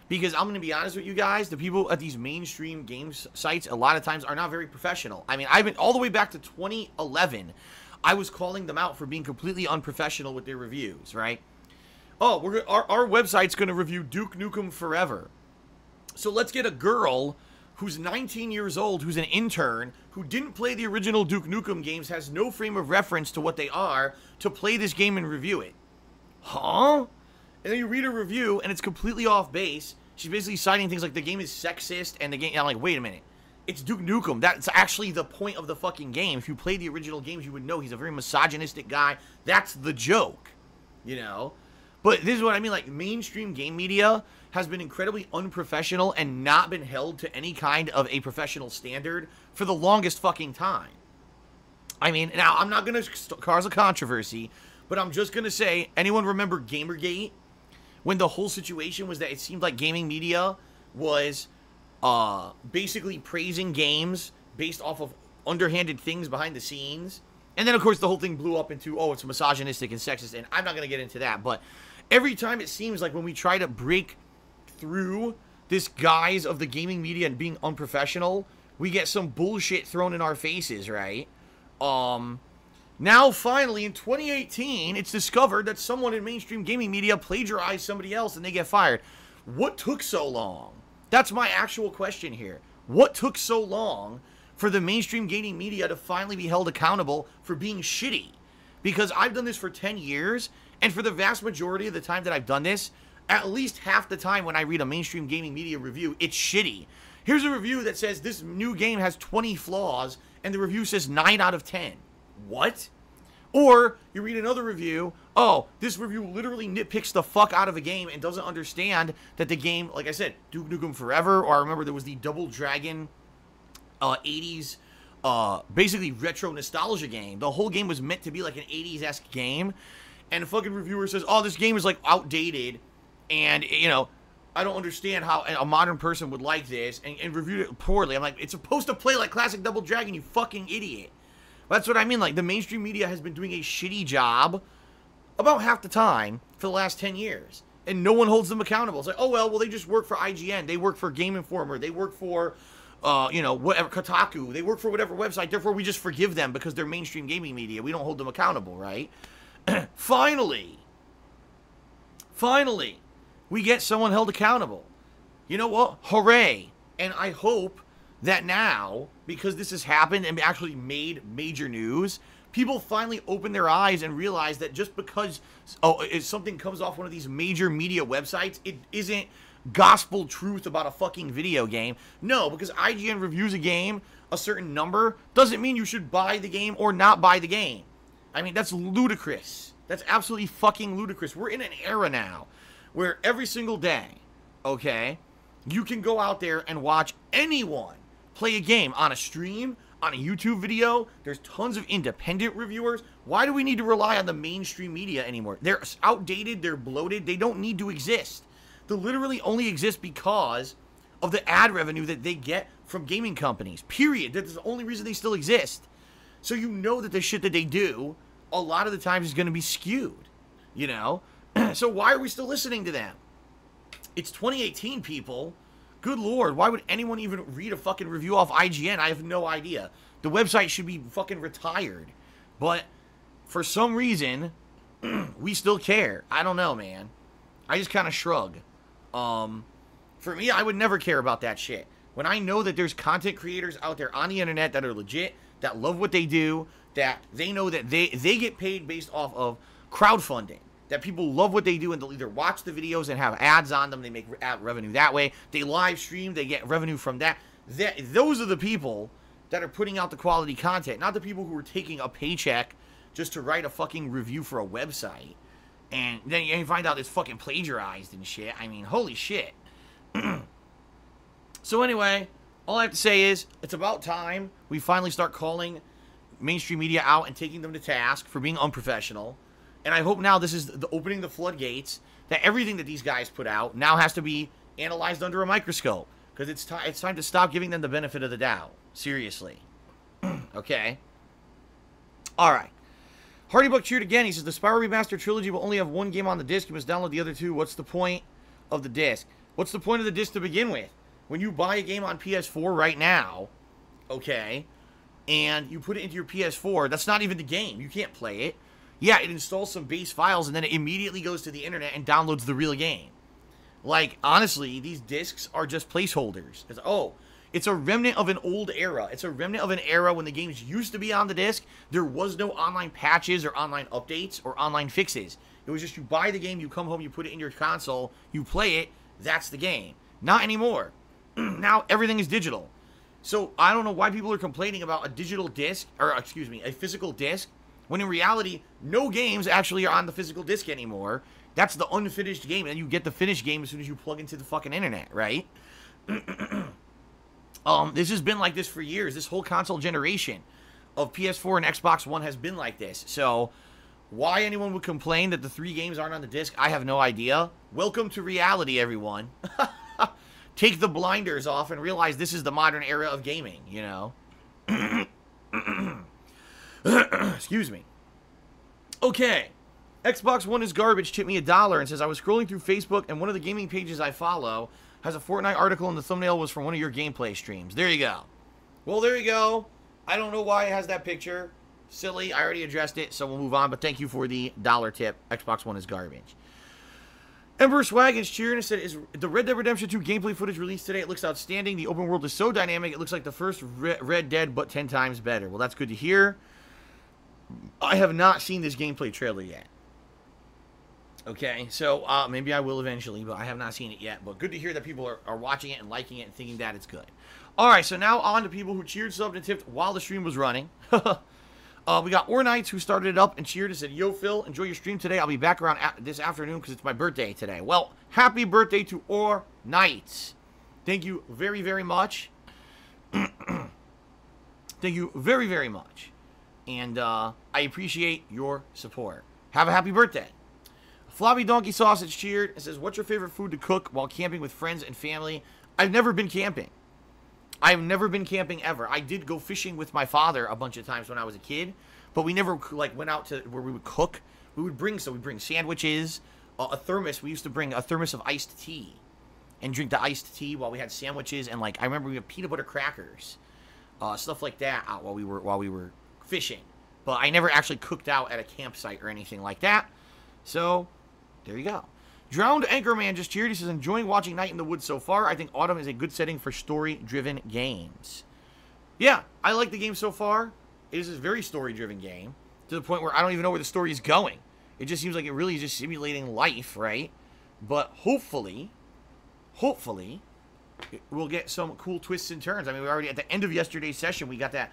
Because I'm going to be honest with you guys, the people at these mainstream games sites a lot of times are not very professional. I mean, I've been all the way back to 2011. I was calling them out for being completely unprofessional with their reviews, right? Oh, our website's going to review Duke Nukem Forever. So let's get a girl who's 19 years old, who's an intern, who didn't play the original Duke Nukem games, has no frame of reference to what they are, to play this game and review it. Huh? And then you read a review, and it's completely off base. She's basically citing things like the game is sexist, and the game... I'm like, wait a minute. It's Duke Nukem. That's actually the point of the fucking game. If you played the original games, you would know he's a very misogynistic guy. That's the joke, you know? But this is what I mean. Like, mainstream game media has been incredibly unprofessional and not been held to any kind of a professional standard for the longest fucking time. I mean, now, I'm not going to cause a controversy, but I'm just going to say, anyone remember Gamergate? When the whole situation was that it seemed like gaming media was... basically praising games based off of underhanded things behind the scenes. And then, of course, the whole thing blew up into, oh, it's misogynistic and sexist, and I'm not going to get into that. But every time it seems like when we try to break through this guise of the gaming media and being unprofessional, we get some bullshit thrown in our faces, right? Now, finally, in 2018, it's discovered that someone in mainstream gaming media plagiarized somebody else and they get fired. What took so long? That's my actual question here. What took so long for the mainstream gaming media to finally be held accountable for being shitty? Because I've done this for 10 years, and for the vast majority of the time that I've done this, at least half the time when I read a mainstream gaming media review, it's shitty. Here's a review that says this new game has 20 flaws, and the review says 9 out of 10. What? Or you read another review, oh, this review literally nitpicks the fuck out of a game and doesn't understand that the game, like I said, Duke Nukem Forever, or I remember there was the Double Dragon 80s, basically retro nostalgia game. The whole game was meant to be like an 80s-esque game, and the fucking reviewer says, oh, this game is like outdated, and, you know, I don't understand how a modern person would like this, and reviewed it poorly. I'm like, it's supposed to play like classic Double Dragon, you fucking idiot. That's what I mean. Like, the mainstream media has been doing a shitty job about half the time for the last 10 years. And no one holds them accountable. It's like, oh, well, they just work for IGN. They work for Game Informer. They work for, you know, whatever, Kotaku. They work for whatever website. Therefore, we just forgive them because they're mainstream gaming media. We don't hold them accountable, right? Finally, Finally, we get someone held accountable. You know what? Hooray. And I hope that now, because this has happened and actually made major news, people finally open their eyes and realize that just because if something comes off one of these major media websites, it isn't gospel truth about a fucking video game. No, because IGN reviews a game a certain number doesn't mean you should buy the game or not buy the game. I mean, that's ludicrous. That's absolutely fucking ludicrous. We're in an era now where every single day, okay, you can go out there and watch anyone play a game on a stream, on a YouTube video. There's tons of independent reviewers. Why do we need to rely on the mainstream media anymore? They're outdated, they're bloated, they don't need to exist. They literally only exist because of the ad revenue that they get from gaming companies. Period. That's the only reason they still exist. So you know that the shit that they do, a lot of the times, is going to be skewed. You know? So why are we still listening to them? It's 2018, people. Good lord, why would anyone even read a fucking review off IGN? I have no idea. The website should be fucking retired. But for some reason, we still care. I don't know, man. I just kind of shrug. For me, I would never care about that shit. When I know that there's content creators out there on the internet that are legit, that love what they do, that they know that they get paid based off of crowdfunding, that people love what they do and they'll either watch the videos and have ads on them, they make ad revenue that way, they live stream, they get revenue from that. Those are the people that are putting out the quality content, not the people who are taking a paycheck just to write a fucking review for a website. And then you find out it's fucking plagiarized and shit. I mean, holy shit. So anyway, all I have to say is, it's about time we finally start calling mainstream media out and taking them to task for being unprofessional. And I hope now this is the opening the floodgates, that everything that these guys put out now has to be analyzed under a microscope. Because it's time to stop giving them the benefit of the doubt. Seriously. Okay? Alright. Hardybuck cheered again. He says, the Spyro Remastered Trilogy will only have one game on the disc. You must download the other two. What's the point of the disc? What's the point of the disc to begin with? When you buy a game on PS4 right now, okay, and you put it into your PS4, that's not even the game. You can't play it. Yeah, it installs some base files, and then it immediately goes to the internet and downloads the real game. Like, honestly, these discs are just placeholders. It's a remnant of an old era. It's a remnant of an era when the games used to be on the disc. There was no online patches or online updates or online fixes. It was just you buy the game, you come home, you put it in your console, you play it, that's the game. Not anymore. Now everything is digital. So I don't know why people are complaining about a digital disc, or excuse me, a physical disc, when in reality, no games actually are on the physical disc anymore. That's the unfinished game, and you get the finished game as soon as you plug into the fucking internet, right? This has been like this for years. This whole console generation of PS4 and Xbox One has been like this. So why anyone would complain that the 3 games aren't on the disc, I have no idea. Welcome to reality, everyone. Take the blinders off and realize this is the modern era of gaming, you know? Excuse me. Okay. Xbox One is garbage tipped me $1 and says, I was scrolling through Facebook and one of the gaming pages I follow has a Fortnite article and the thumbnail was from one of your gameplay streams. There you go. Well, there you go. I don't know why it has that picture. Silly. I already addressed it, so we'll move on. But thank you for the $1 tip. Xbox One is garbage. Emperor Swaggin's cheering and said, is the Red Dead Redemption 2 gameplay footage released today? It looks outstanding. The open world is so dynamic. It looks like the first Red Dead, but 10 times better. Well, that's good to hear. I have not seen this gameplay trailer yet. Okay, so maybe I will eventually, but I have not seen it yet. But good to hear that people are watching it and liking it and thinking that it's good. All right, so now on to people who cheered, subbed, and tipped while the stream was running. We got Ornites who started it up and cheered and said, yo, Phil, enjoy your stream today. I'll be back around this afternoon because it's my birthday today. Well, happy birthday to Ornites. Thank you very, very much. Thank you very, very much. And I appreciate your support. Have a happy birthday. Floppy Donkey Sausage cheered and says, what's your favorite food to cook while camping with friends and family? I've never been camping. I've never been camping ever. I did go fishing with my father a bunch of times when I was a kid, but we never like went out to where we would cook. We'd bring sandwiches, a thermos. We used to bring a thermos of iced tea and drink the iced tea while we had sandwiches, and like I remember we had peanut butter crackers, stuff like that out while we were fishing. But I never actually cooked out at a campsite or anything like that. So there you go. Drowned Anchorman just cheered. He says, enjoying watching Night in the Woods so far. I think autumn is a good setting for story-driven games. Yeah, I like the game so far. It is a very story-driven game to the point where I don't even know where the story is going. It just seems like it really is just simulating life, right? But hopefully, we'll get some cool twists and turns. I mean, we already, at the end of yesterday's session, we got that.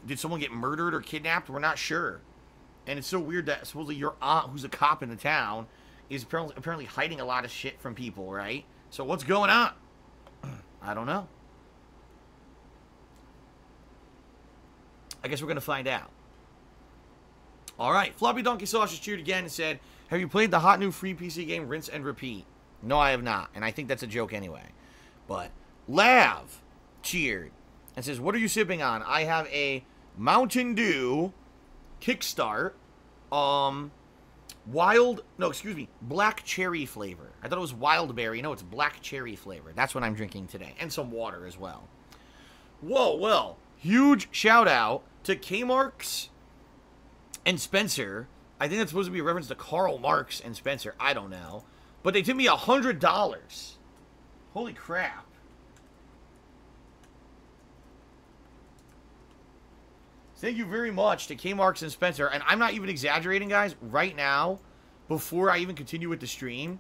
Did someone get murdered or kidnapped? We're not sure. And it's so weird that supposedly your aunt, who's a cop in the town, is apparently hiding a lot of shit from people, right? So what's going on? I don't know. I guess we're going to find out. All right. Floppy Donkey Sauce has cheered again and said, have you played the hot new free PC game Rinse and Repeat? No, I have not. And I think that's a joke anyway. But Lav cheered and says, what are you sipping on? I have a Mountain Dew Kickstart black cherry flavor. I thought it was wild berry. No, it's black cherry flavor. That's what I'm drinking today. And some water as well. Whoa, well, huge shout out to K-Marks and Spencer. I think that's supposed to be a reference to Karl Marx and Spencer. I don't know. But they tipped me $100. Holy crap. Thank you very much to K-Marks and Spencer. And I'm not even exaggerating, guys. Right now, before I even continue with the stream,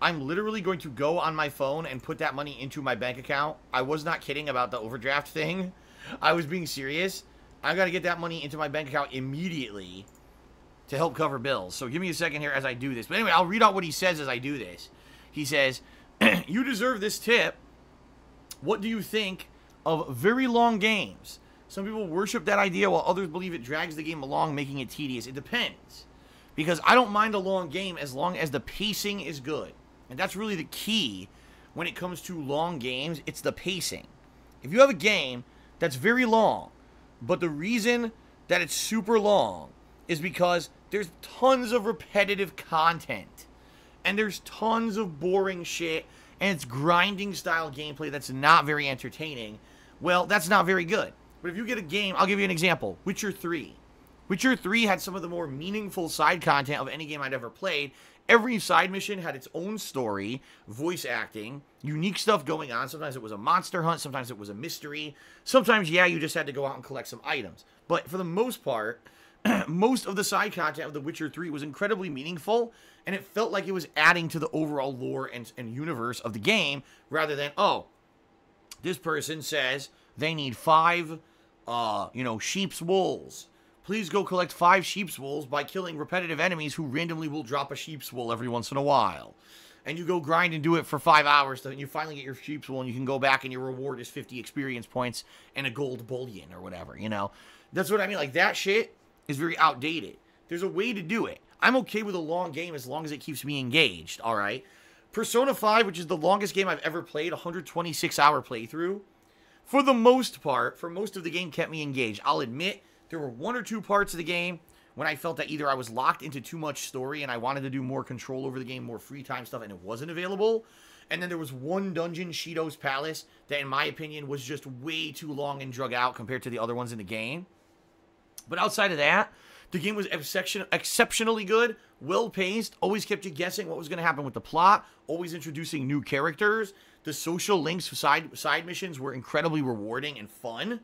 I'm literally going to go on my phone and put that money into my bank account. I was not kidding about the overdraft thing. I was being serious. I got to get that money into my bank account immediately to help cover bills. So give me a second here as I do this. But anyway, I'll read out what he says as I do this. He says, you deserve this tip. What do you think of very long games? Some people worship that idea while others believe it drags the game along, making it tedious. It depends. Because I don't mind a long game as long as the pacing is good. And that's really the key when it comes to long games. It's the pacing. If you have a game that's very long, but the reason that it's super long is because there's tons of repetitive content. And there's tons of boring shit. And it's grinding style gameplay that's not very entertaining. Well, that's not very good. But if you get a game, I'll give you an example. Witcher 3. Witcher 3 had some of the more meaningful side content of any game I'd ever played. Every side mission had its own story, voice acting, unique stuff going on. Sometimes it was a monster hunt. Sometimes it was a mystery. Sometimes, yeah, you just had to go out and collect some items. But for the most part, most of the side content of The Witcher 3 was incredibly meaningful. And it felt like it was adding to the overall lore and universe of the game. Rather than, oh, this person says they need 5... sheep's wools. Please go collect 5 sheep's wools by killing repetitive enemies who randomly will drop a sheep's wool every once in a while. And you go grind and do it for 5 hours, and you finally get your sheep's wool, and you can go back and your reward is 50 experience points and a gold bullion or whatever, you know? That's what I mean. Like, that shit is very outdated. There's a way to do it. I'm okay with a long game as long as it keeps me engaged, all right? Persona 5, which is the longest game I've ever played, 126-hour playthrough, for the most part, for most of the game, kept me engaged. I'll admit, there were 1 or 2 parts of the game when I felt that either I was locked into too much story and I wanted to do more control over the game, more free time stuff, and it wasn't available. And then there was one dungeon, Shido's Palace, that in my opinion was just way too long and drug out compared to the other ones in the game. But outside of that, the game was exceptionally good, well-paced, always kept you guessing what was going to happen with the plot, always introducing new characters. The social links side missions were incredibly rewarding and fun.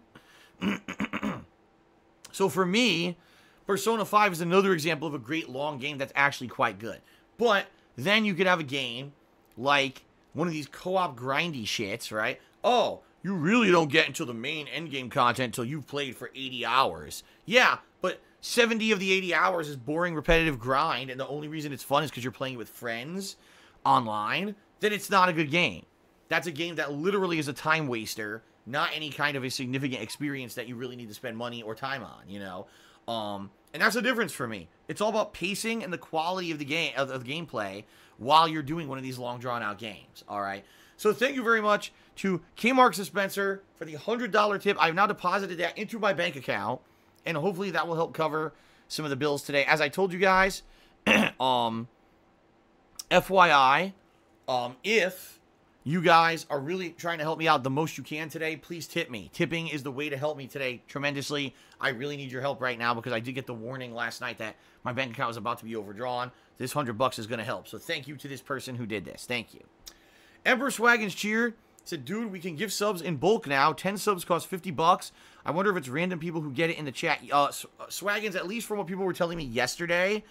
So for me, Persona 5 is another example of a great long game that's actually quite good. But then you could have a game like one of these co-op grindy shits, right? Oh, you really don't get into the main endgame content until you've played for 80 hours. Yeah, but 70 of the 80 hours is boring, repetitive grind, and the only reason it's fun is because you're playing with friends online. Then it's not a good game. That's a game that literally is a time waster, not any kind of a significant experience that you really need to spend money or time on, you know? And that's the difference for me. It's all about pacing and the quality of the game, of the gameplay, while you're doing one of these long drawn-out games, all right? So thank you very much to K-Marks and Spencer for the $100 tip. I've now deposited that into my bank account, and hopefully that will help cover some of the bills today. As I told you guys, FYI, if You guys are really trying to help me out the most you can today. Please tip me. Tipping is the way to help me today tremendously. I really need your help right now because I did get the warning last night that my bank account was about to be overdrawn. This $100 is going to help. So thank you to this person who did this. Thank you. Emperor Swaggins cheered. Said, dude, we can give subs in bulk now. 10 subs cost $50. I wonder if it's random people who get it in the chat. Swaggins, at least from what people were telling me yesterday,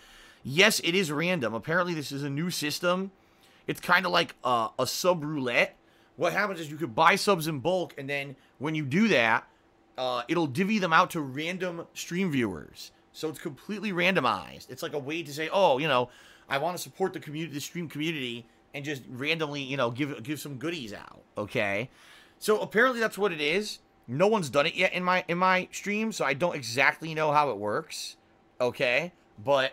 yes, it is random. Apparently, this is a new system. It's kind of like a sub roulette. What happens is you could buy subs in bulk, and then when you do that, it'll divvy them out to random stream viewers. So it's completely randomized. It's like a way to say, oh, you know, I want to support the community, the stream community, and just randomly, you know, give some goodies out, okay? So apparently that's what it is. No one's done it yet in my stream, so I don't exactly know how it works, okay? But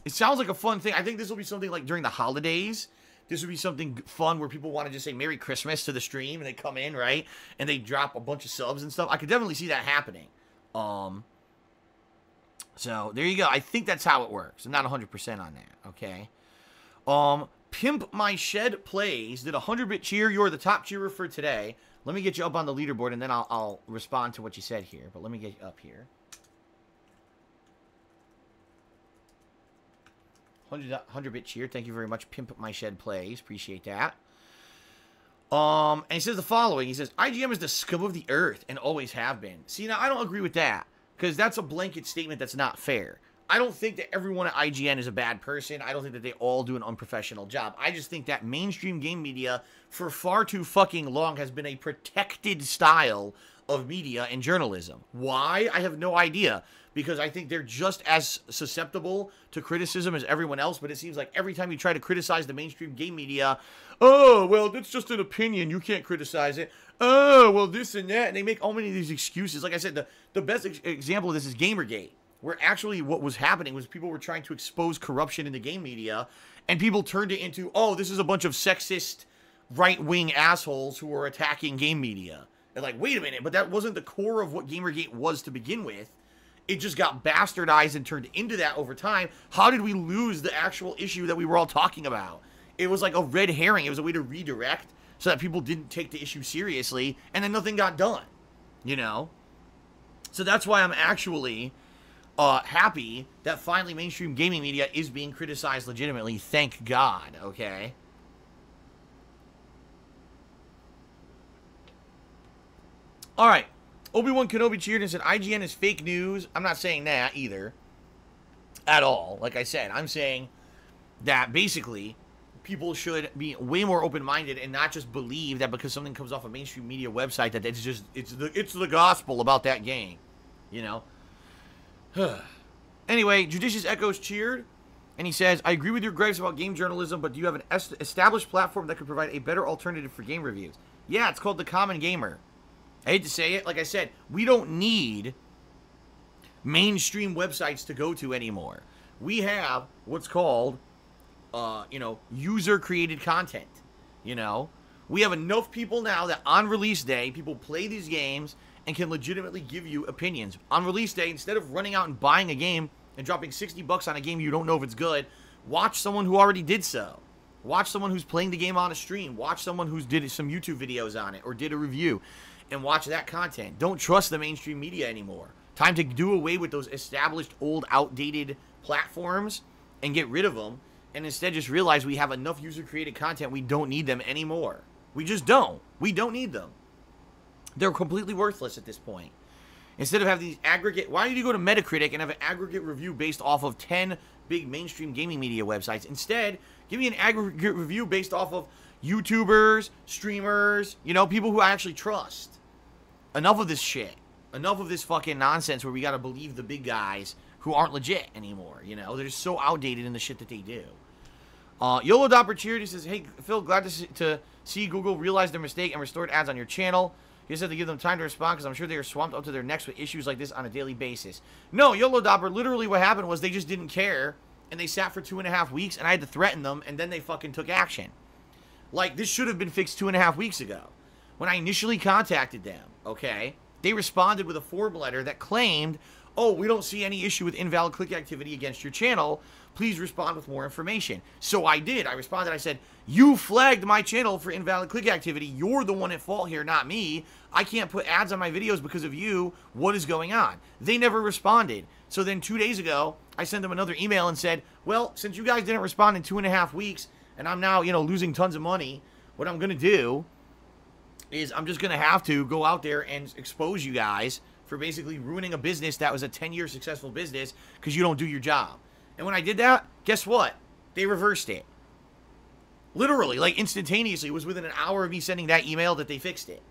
it sounds like a fun thing. I think this will be something like during the holidays. This would be something fun where people want to just say Merry Christmas to the stream, and they come in, right? And they drop a bunch of subs and stuff. I could definitely see that happening. So there you go. I think that's how it works. I'm not 100% on that, okay? Pimp My Shed Plays did a 100-bit cheer. You're the top cheerer for today. Let me get you up on the leaderboard, and then I'll respond to what you said here. But let me get you up here. 100-bit cheer. Thank you very much, Pimp My Shed Plays. Appreciate that. And he says the following. He says, IGM is the scum of the earth and always have been. See, now, I don't agree with that because that's a blanket statement that's not fair. I don't think that everyone at IGN is a bad person. I don't think that they all do an unprofessional job. I just think that mainstream game media for far too fucking long has been a protected style of media and journalism. Why? I have no idea. Because I think they're just as susceptible to criticism as everyone else, but it seems like every time you try to criticize the mainstream game media, oh, well, that's just an opinion. You can't criticize it. Oh, well, this and that. And they make all many of these excuses. Like I said, the best example of this is Gamergate, where actually what was happening was people were trying to expose corruption in the game media, and people turned it into, oh, this is a bunch of sexist right-wing assholes who are attacking game media. And like, wait a minute, but that wasn't the core of what Gamergate was to begin with. It just got bastardized and turned into that over time. How did we lose the actual issue that we were all talking about? It was like a red herring. It was a way to redirect so that people didn't take the issue seriously, and then nothing got done, you know? So that's why I'm actually happy that finally mainstream gaming media is being criticized legitimately. Thank God, okay? All right. Obi-Wan Kenobi cheered and said, IGN is fake news. I'm not saying that either. At all. Like I said, I'm saying that basically people should be way more open-minded and not just believe that because something comes off a mainstream media website that it's the gospel about that game. You know? Anyway, Judicious Echoes cheered. And he says, I agree with your gripes about game journalism, but do you have an established platform that could provide a better alternative for game reviews? Yeah, it's called The Common Gamer. I hate to say it. Like I said, we don't need mainstream websites to go to anymore. We have what's called, you know, user-created content. You know? We have enough people now that on release day, people play these games and can legitimately give you opinions. On release day, instead of running out and buying a game and dropping $60 on a game you don't know if it's good, watch someone who already did so. Watch someone who's playing the game on a stream. Watch someone who's did some YouTube videos on it or did a review. And watch that content. Don't trust the mainstream media anymore. Time to do away with those established, old, outdated platforms and get rid of them. And instead just realize we have enough user-created content. We don't need them anymore. We just don't. We don't need them. They're completely worthless at this point. Instead of having these aggregate... Why don't you go to Metacritic and have an aggregate review based off of 10 big mainstream gaming media websites? Instead, give me an aggregate review based off of YouTubers, streamers, you know, people who I actually trust. Enough of this shit. Enough of this fucking nonsense where we gotta believe the big guys who aren't legit anymore, you know? They're just so outdated in the shit that they do. YOLO Dopper cheered. He says, hey, Phil, glad to see Google realize their mistake and restored ads on your channel. He said to give them time to respond because I'm sure they are swamped up to their necks with issues like this on a daily basis. No, YOLO Dopper, literally what happened was they just didn't care, and they sat for 2.5 weeks, and I had to threaten them, and then they fucking took action. Like, this should have been fixed 2.5 weeks ago. When I initially contacted them, okay, they responded with a form letter that claimed, oh, we don't see any issue with invalid click activity against your channel. Please respond with more information. So I did. I responded. I said, you flagged my channel for invalid click activity. You're the one at fault here, not me. I can't put ads on my videos because of you. What is going on? They never responded. So then 2 days ago, I sent them another email and said, well, since you guys didn't respond in 2.5 weeks, and I'm now, losing tons of money, what I'm going to do is I'm just going to have to go out there and expose you guys for basically ruining a business that was a 10-year successful business because you don't do your job. And when I did that, guess what? They reversed it. Literally, like instantaneously. It was within an hour of me sending that email that they fixed it.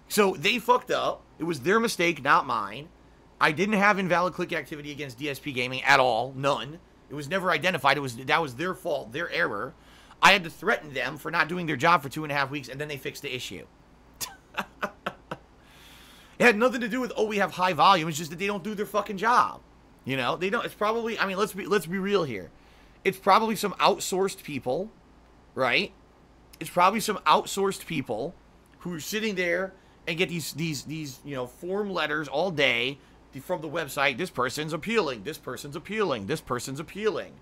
So they fucked up. It was their mistake, not mine. I didn't have invalid click activity against DSPGaming at all. None. It was never identified. That was their fault, their error. I had to threaten them for not doing their job for 2.5 weeks, and then they fixed the issue. It had nothing to do with, oh, we have high volume. It's just that they don't do their fucking job. They don't. It's probably, let's be real here. It's probably some outsourced people, right? It's probably some outsourced people who are sitting there and get these form letters all day from the website. This person's appealing. This person's appealing. This person's appealing.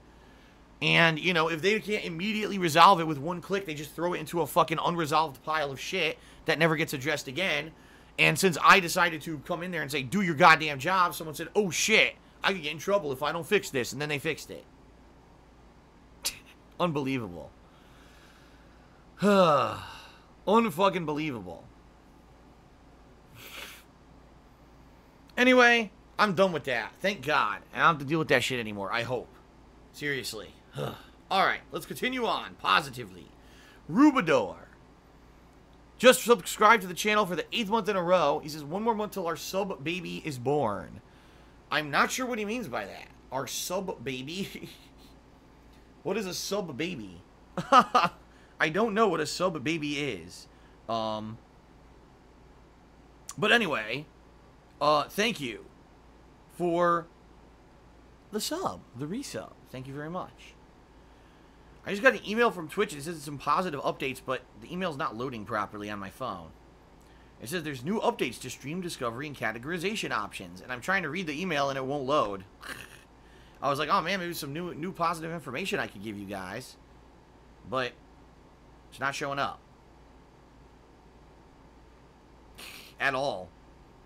And, if they can't immediately resolve it with one click, they just throw it into a fucking unresolved pile of shit that never gets addressed again. And since I decided to come in there and say, do your goddamn job, someone said, oh shit, I could get in trouble if I don't fix this. And then they fixed it. Unbelievable. Unfucking believable. Anyway, I'm done with that. Thank God. I don't have to deal with that shit anymore, I hope. Seriously. Alright, let's continue on positively. Rubador. Just subscribed to the channel for the 8th month in a row. He says, one more month till our sub baby is born. I'm not sure what he means by that. Our sub baby? What is a sub baby? I don't know what a sub baby is. But anyway, thank you for the sub, the resub. Thank you very much. I just got an email from Twitch. It says some positive updates, but the email's not loading properly on my phone. It says there's new updates to stream discovery and categorization options, and I'm trying to read the email and it won't load. I was like, oh man, maybe some new positive information I could give you guys, but it's not showing up at all.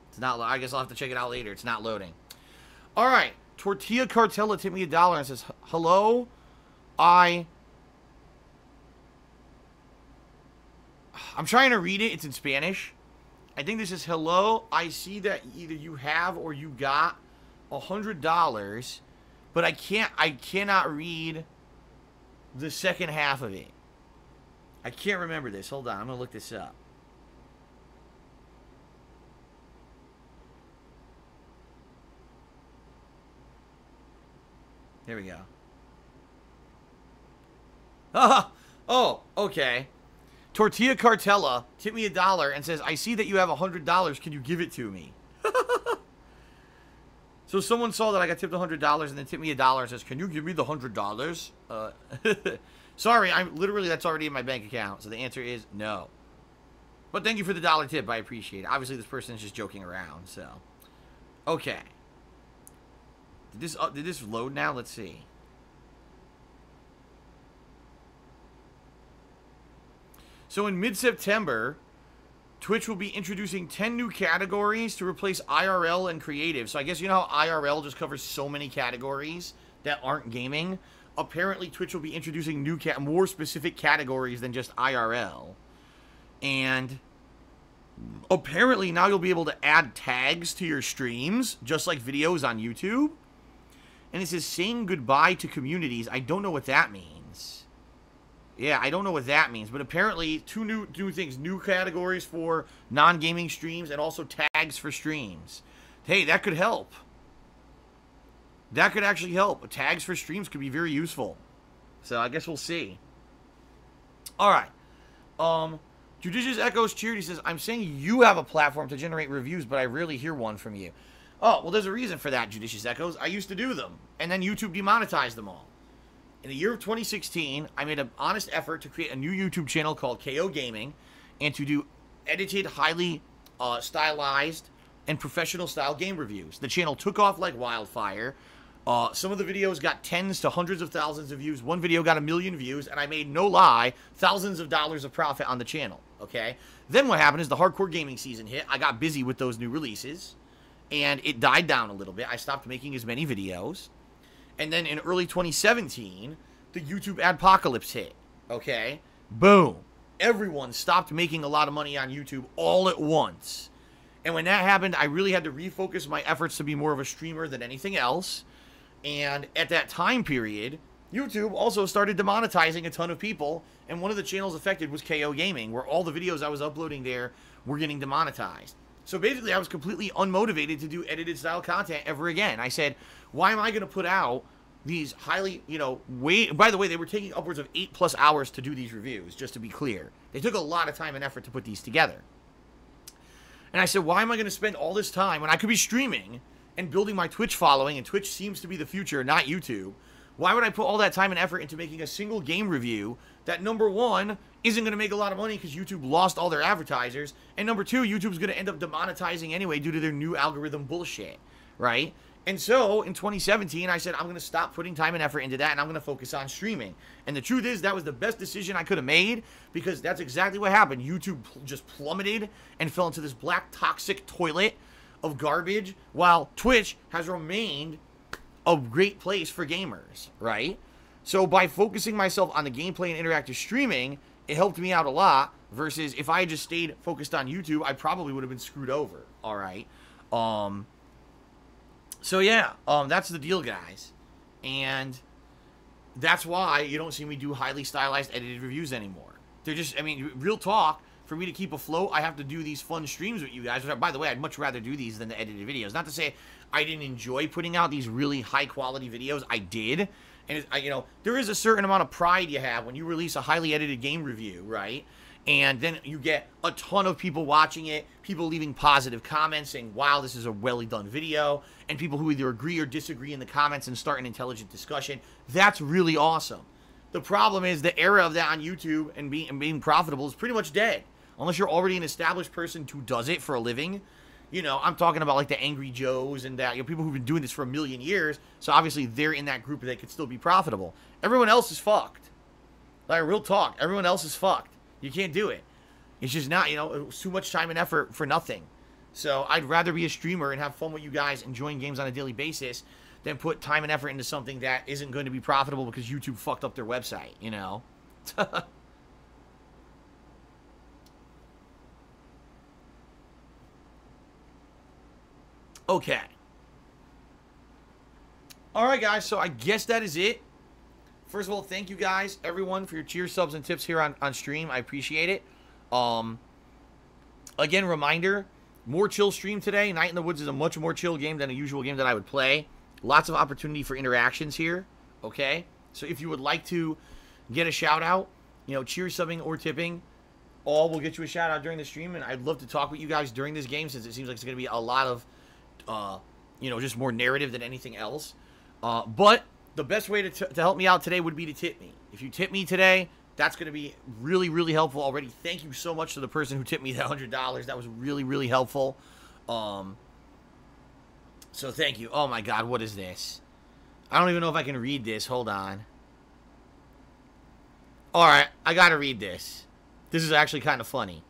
It's not. I guess I'll have to check it out later. It's not loading. All right, Tortilla Cartella tipped me $1 and says, hello, I'm trying to read it. It's in Spanish. I think this is, hello, I see that either you have or you got $100, but I cannot read the second half of it. I can't remember this. Hold on. I'm going to look this up. There we go. Oh, okay. Tortilla Cartella tipped me $1 and says, I see that you have $100. Can you give it to me? So someone saw that I got tipped $100 and then tipped me $1 and says, can you give me the $100? Sorry, that's already in my bank account. So the answer is no. But thank you for the $1 tip. I appreciate it. Obviously, this person is just joking around. So, okay. Did this load now? Let's see. So in mid-September, Twitch will be introducing 10 new categories to replace IRL and creative. So I guess you know how IRL just covers so many categories that aren't gaming? Apparently Twitch will be introducing more specific categories than just IRL. And apparently now you'll be able to add tags to your streams, just like videos on YouTube. And it says saying goodbye to communities. I don't know what that means. Yeah, I don't know what that means, but apparently two new things, new categories for non-gaming streams and also tags for streams. Hey, that could help. That could actually help. Tags for streams could be very useful. So I guess we'll see. All right. Judicious Echoes Charity says, I'm saying you have a platform to generate reviews, but I rarely hear one from you. Oh, well, there's a reason for that, Judicious Echoes. I used to do them, and then YouTube demonetized them all. In the year of 2016, I made an honest effort to create a new YouTube channel called KO Gaming and to do edited, highly stylized, and professional style game reviews. The channel took off like wildfire. Some of the videos got tens to hundreds of thousands of views. One video got 1 million views, and I made, no lie, thousands of dollars of profit on the channel, okay? Then what happened is the hardcore gaming season hit. I got busy with those new releases, and it died down a little bit. I stopped making as many videos. And then in early 2017, the YouTube adpocalypse hit, okay? Boom. Everyone stopped making a lot of money on YouTube all at once. And when that happened, I really had to refocus my efforts to be more of a streamer than anything else. And at that time period, YouTube also started demonetizing a ton of people. And one of the channels affected was KO Gaming, where all the videos I was uploading there were getting demonetized. So basically, I was completely unmotivated to do edited style content ever again. I said, why am I going to put out these highly, by the way, they were taking upwards of 8+ hours to do these reviews, just to be clear. They took a lot of time and effort to put these together. And I said, why am I going to spend all this time when I could be streaming and building my Twitch following, and Twitch seems to be the future, not YouTube? Why would I put all that time and effort into making a single game review that, number one, isn't going to make a lot of money because YouTube lost all their advertisers, and number two, YouTube's going to end up demonetizing anyway due to their new algorithm bullshit, right? And so, in 2017, I said, I'm going to stop putting time and effort into that, and I'm going to focus on streaming. And the truth is, that was the best decision I could have made, because that's exactly what happened. YouTube just plummeted and fell into this black, toxic toilet of garbage, while Twitch has remained a great place for gamers, right? So, by focusing myself on the gameplay and interactive streaming, it helped me out a lot, versus if I had just stayed focused on YouTube, I probably would have been screwed over, all right? So yeah, that's the deal, guys. And that's why you don't see me do highly stylized edited reviews anymore. They're just, I mean, real talk, for me to keep afloat, I have to do these fun streams with you guys. By the way, I'd much rather do these than the edited videos. Not to say I didn't enjoy putting out these really high quality videos. I did. And, there is a certain amount of pride you have when you release a highly edited game review, right? And then you get a ton of people watching it, people leaving positive comments saying, wow, this is a well done video, and people who either agree or disagree in the comments and start an intelligent discussion. That's really awesome. The problem is the era of that on YouTube and being profitable is pretty much dead. Unless you're already an established person who does it for a living. I'm talking about like the Angry Joes and that, people who've been doing this for 1 million years. So obviously they're in that group that could still be profitable. Everyone else is fucked. Like, real talk, everyone else is fucked. You can't do it. It's just not, it's too much time and effort for nothing. So I'd rather be a streamer and have fun with you guys enjoying games on a daily basis than put time and effort into something that isn't going to be profitable because YouTube fucked up their website, Okay. Alright, guys, so I guess that is it. First of all, thank you guys, everyone, for your cheers, subs, and tips here on stream. I appreciate it. Again, reminder, more chill stream today. Night in the Woods is a much more chill game than a usual game that I would play. Lots of opportunity for interactions here, okay? So if you would like to get a shout-out, cheers, subbing, or tipping, all will get you a shout-out during the stream, and I'd love to talk with you guys during this game since it seems like it's going to be a lot of, just more narrative than anything else. But the best way to help me out today would be to tip me. If you tip me today, that's going to be really, really helpful already. Thank you so much to the person who tipped me that $100. That was really, really helpful. So thank you. Oh my God, what is this? I don't even know if I can read this. Hold on. Alright, I got to read this. This is actually kind of funny.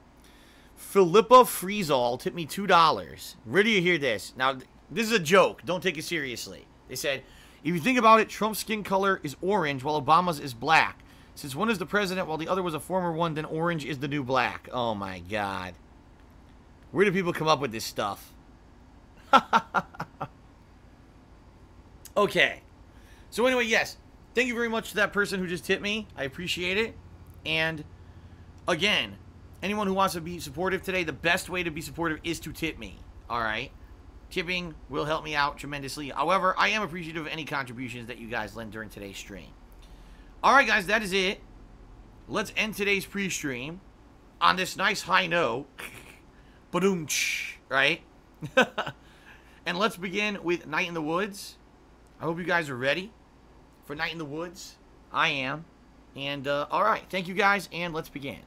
Philippa Friesall tipped me $2. Where do you hear this? Now, this is a joke. Don't take it seriously. They said, if you think about it, Trump's skin color is orange while Obama's is black. Since one is the president while the other was a former one, then orange is the new black. Oh my God. Where do people come up with this stuff? Okay. So anyway, yes. Thank you very much to that person who just tipped me. I appreciate it. And again, anyone who wants to be supportive today, the best way to be supportive is to tip me. Alright? Tipping will help me out tremendously. However, I am appreciative of any contributions that you guys lend during today's stream. Alright, guys, that is it. Let's end today's pre-stream on this nice high note. Ba-doom-ch, right? And let's begin with Night in the Woods. I hope you guys are ready for Night in the Woods. I am. And, alright, thank you guys, and let's begin.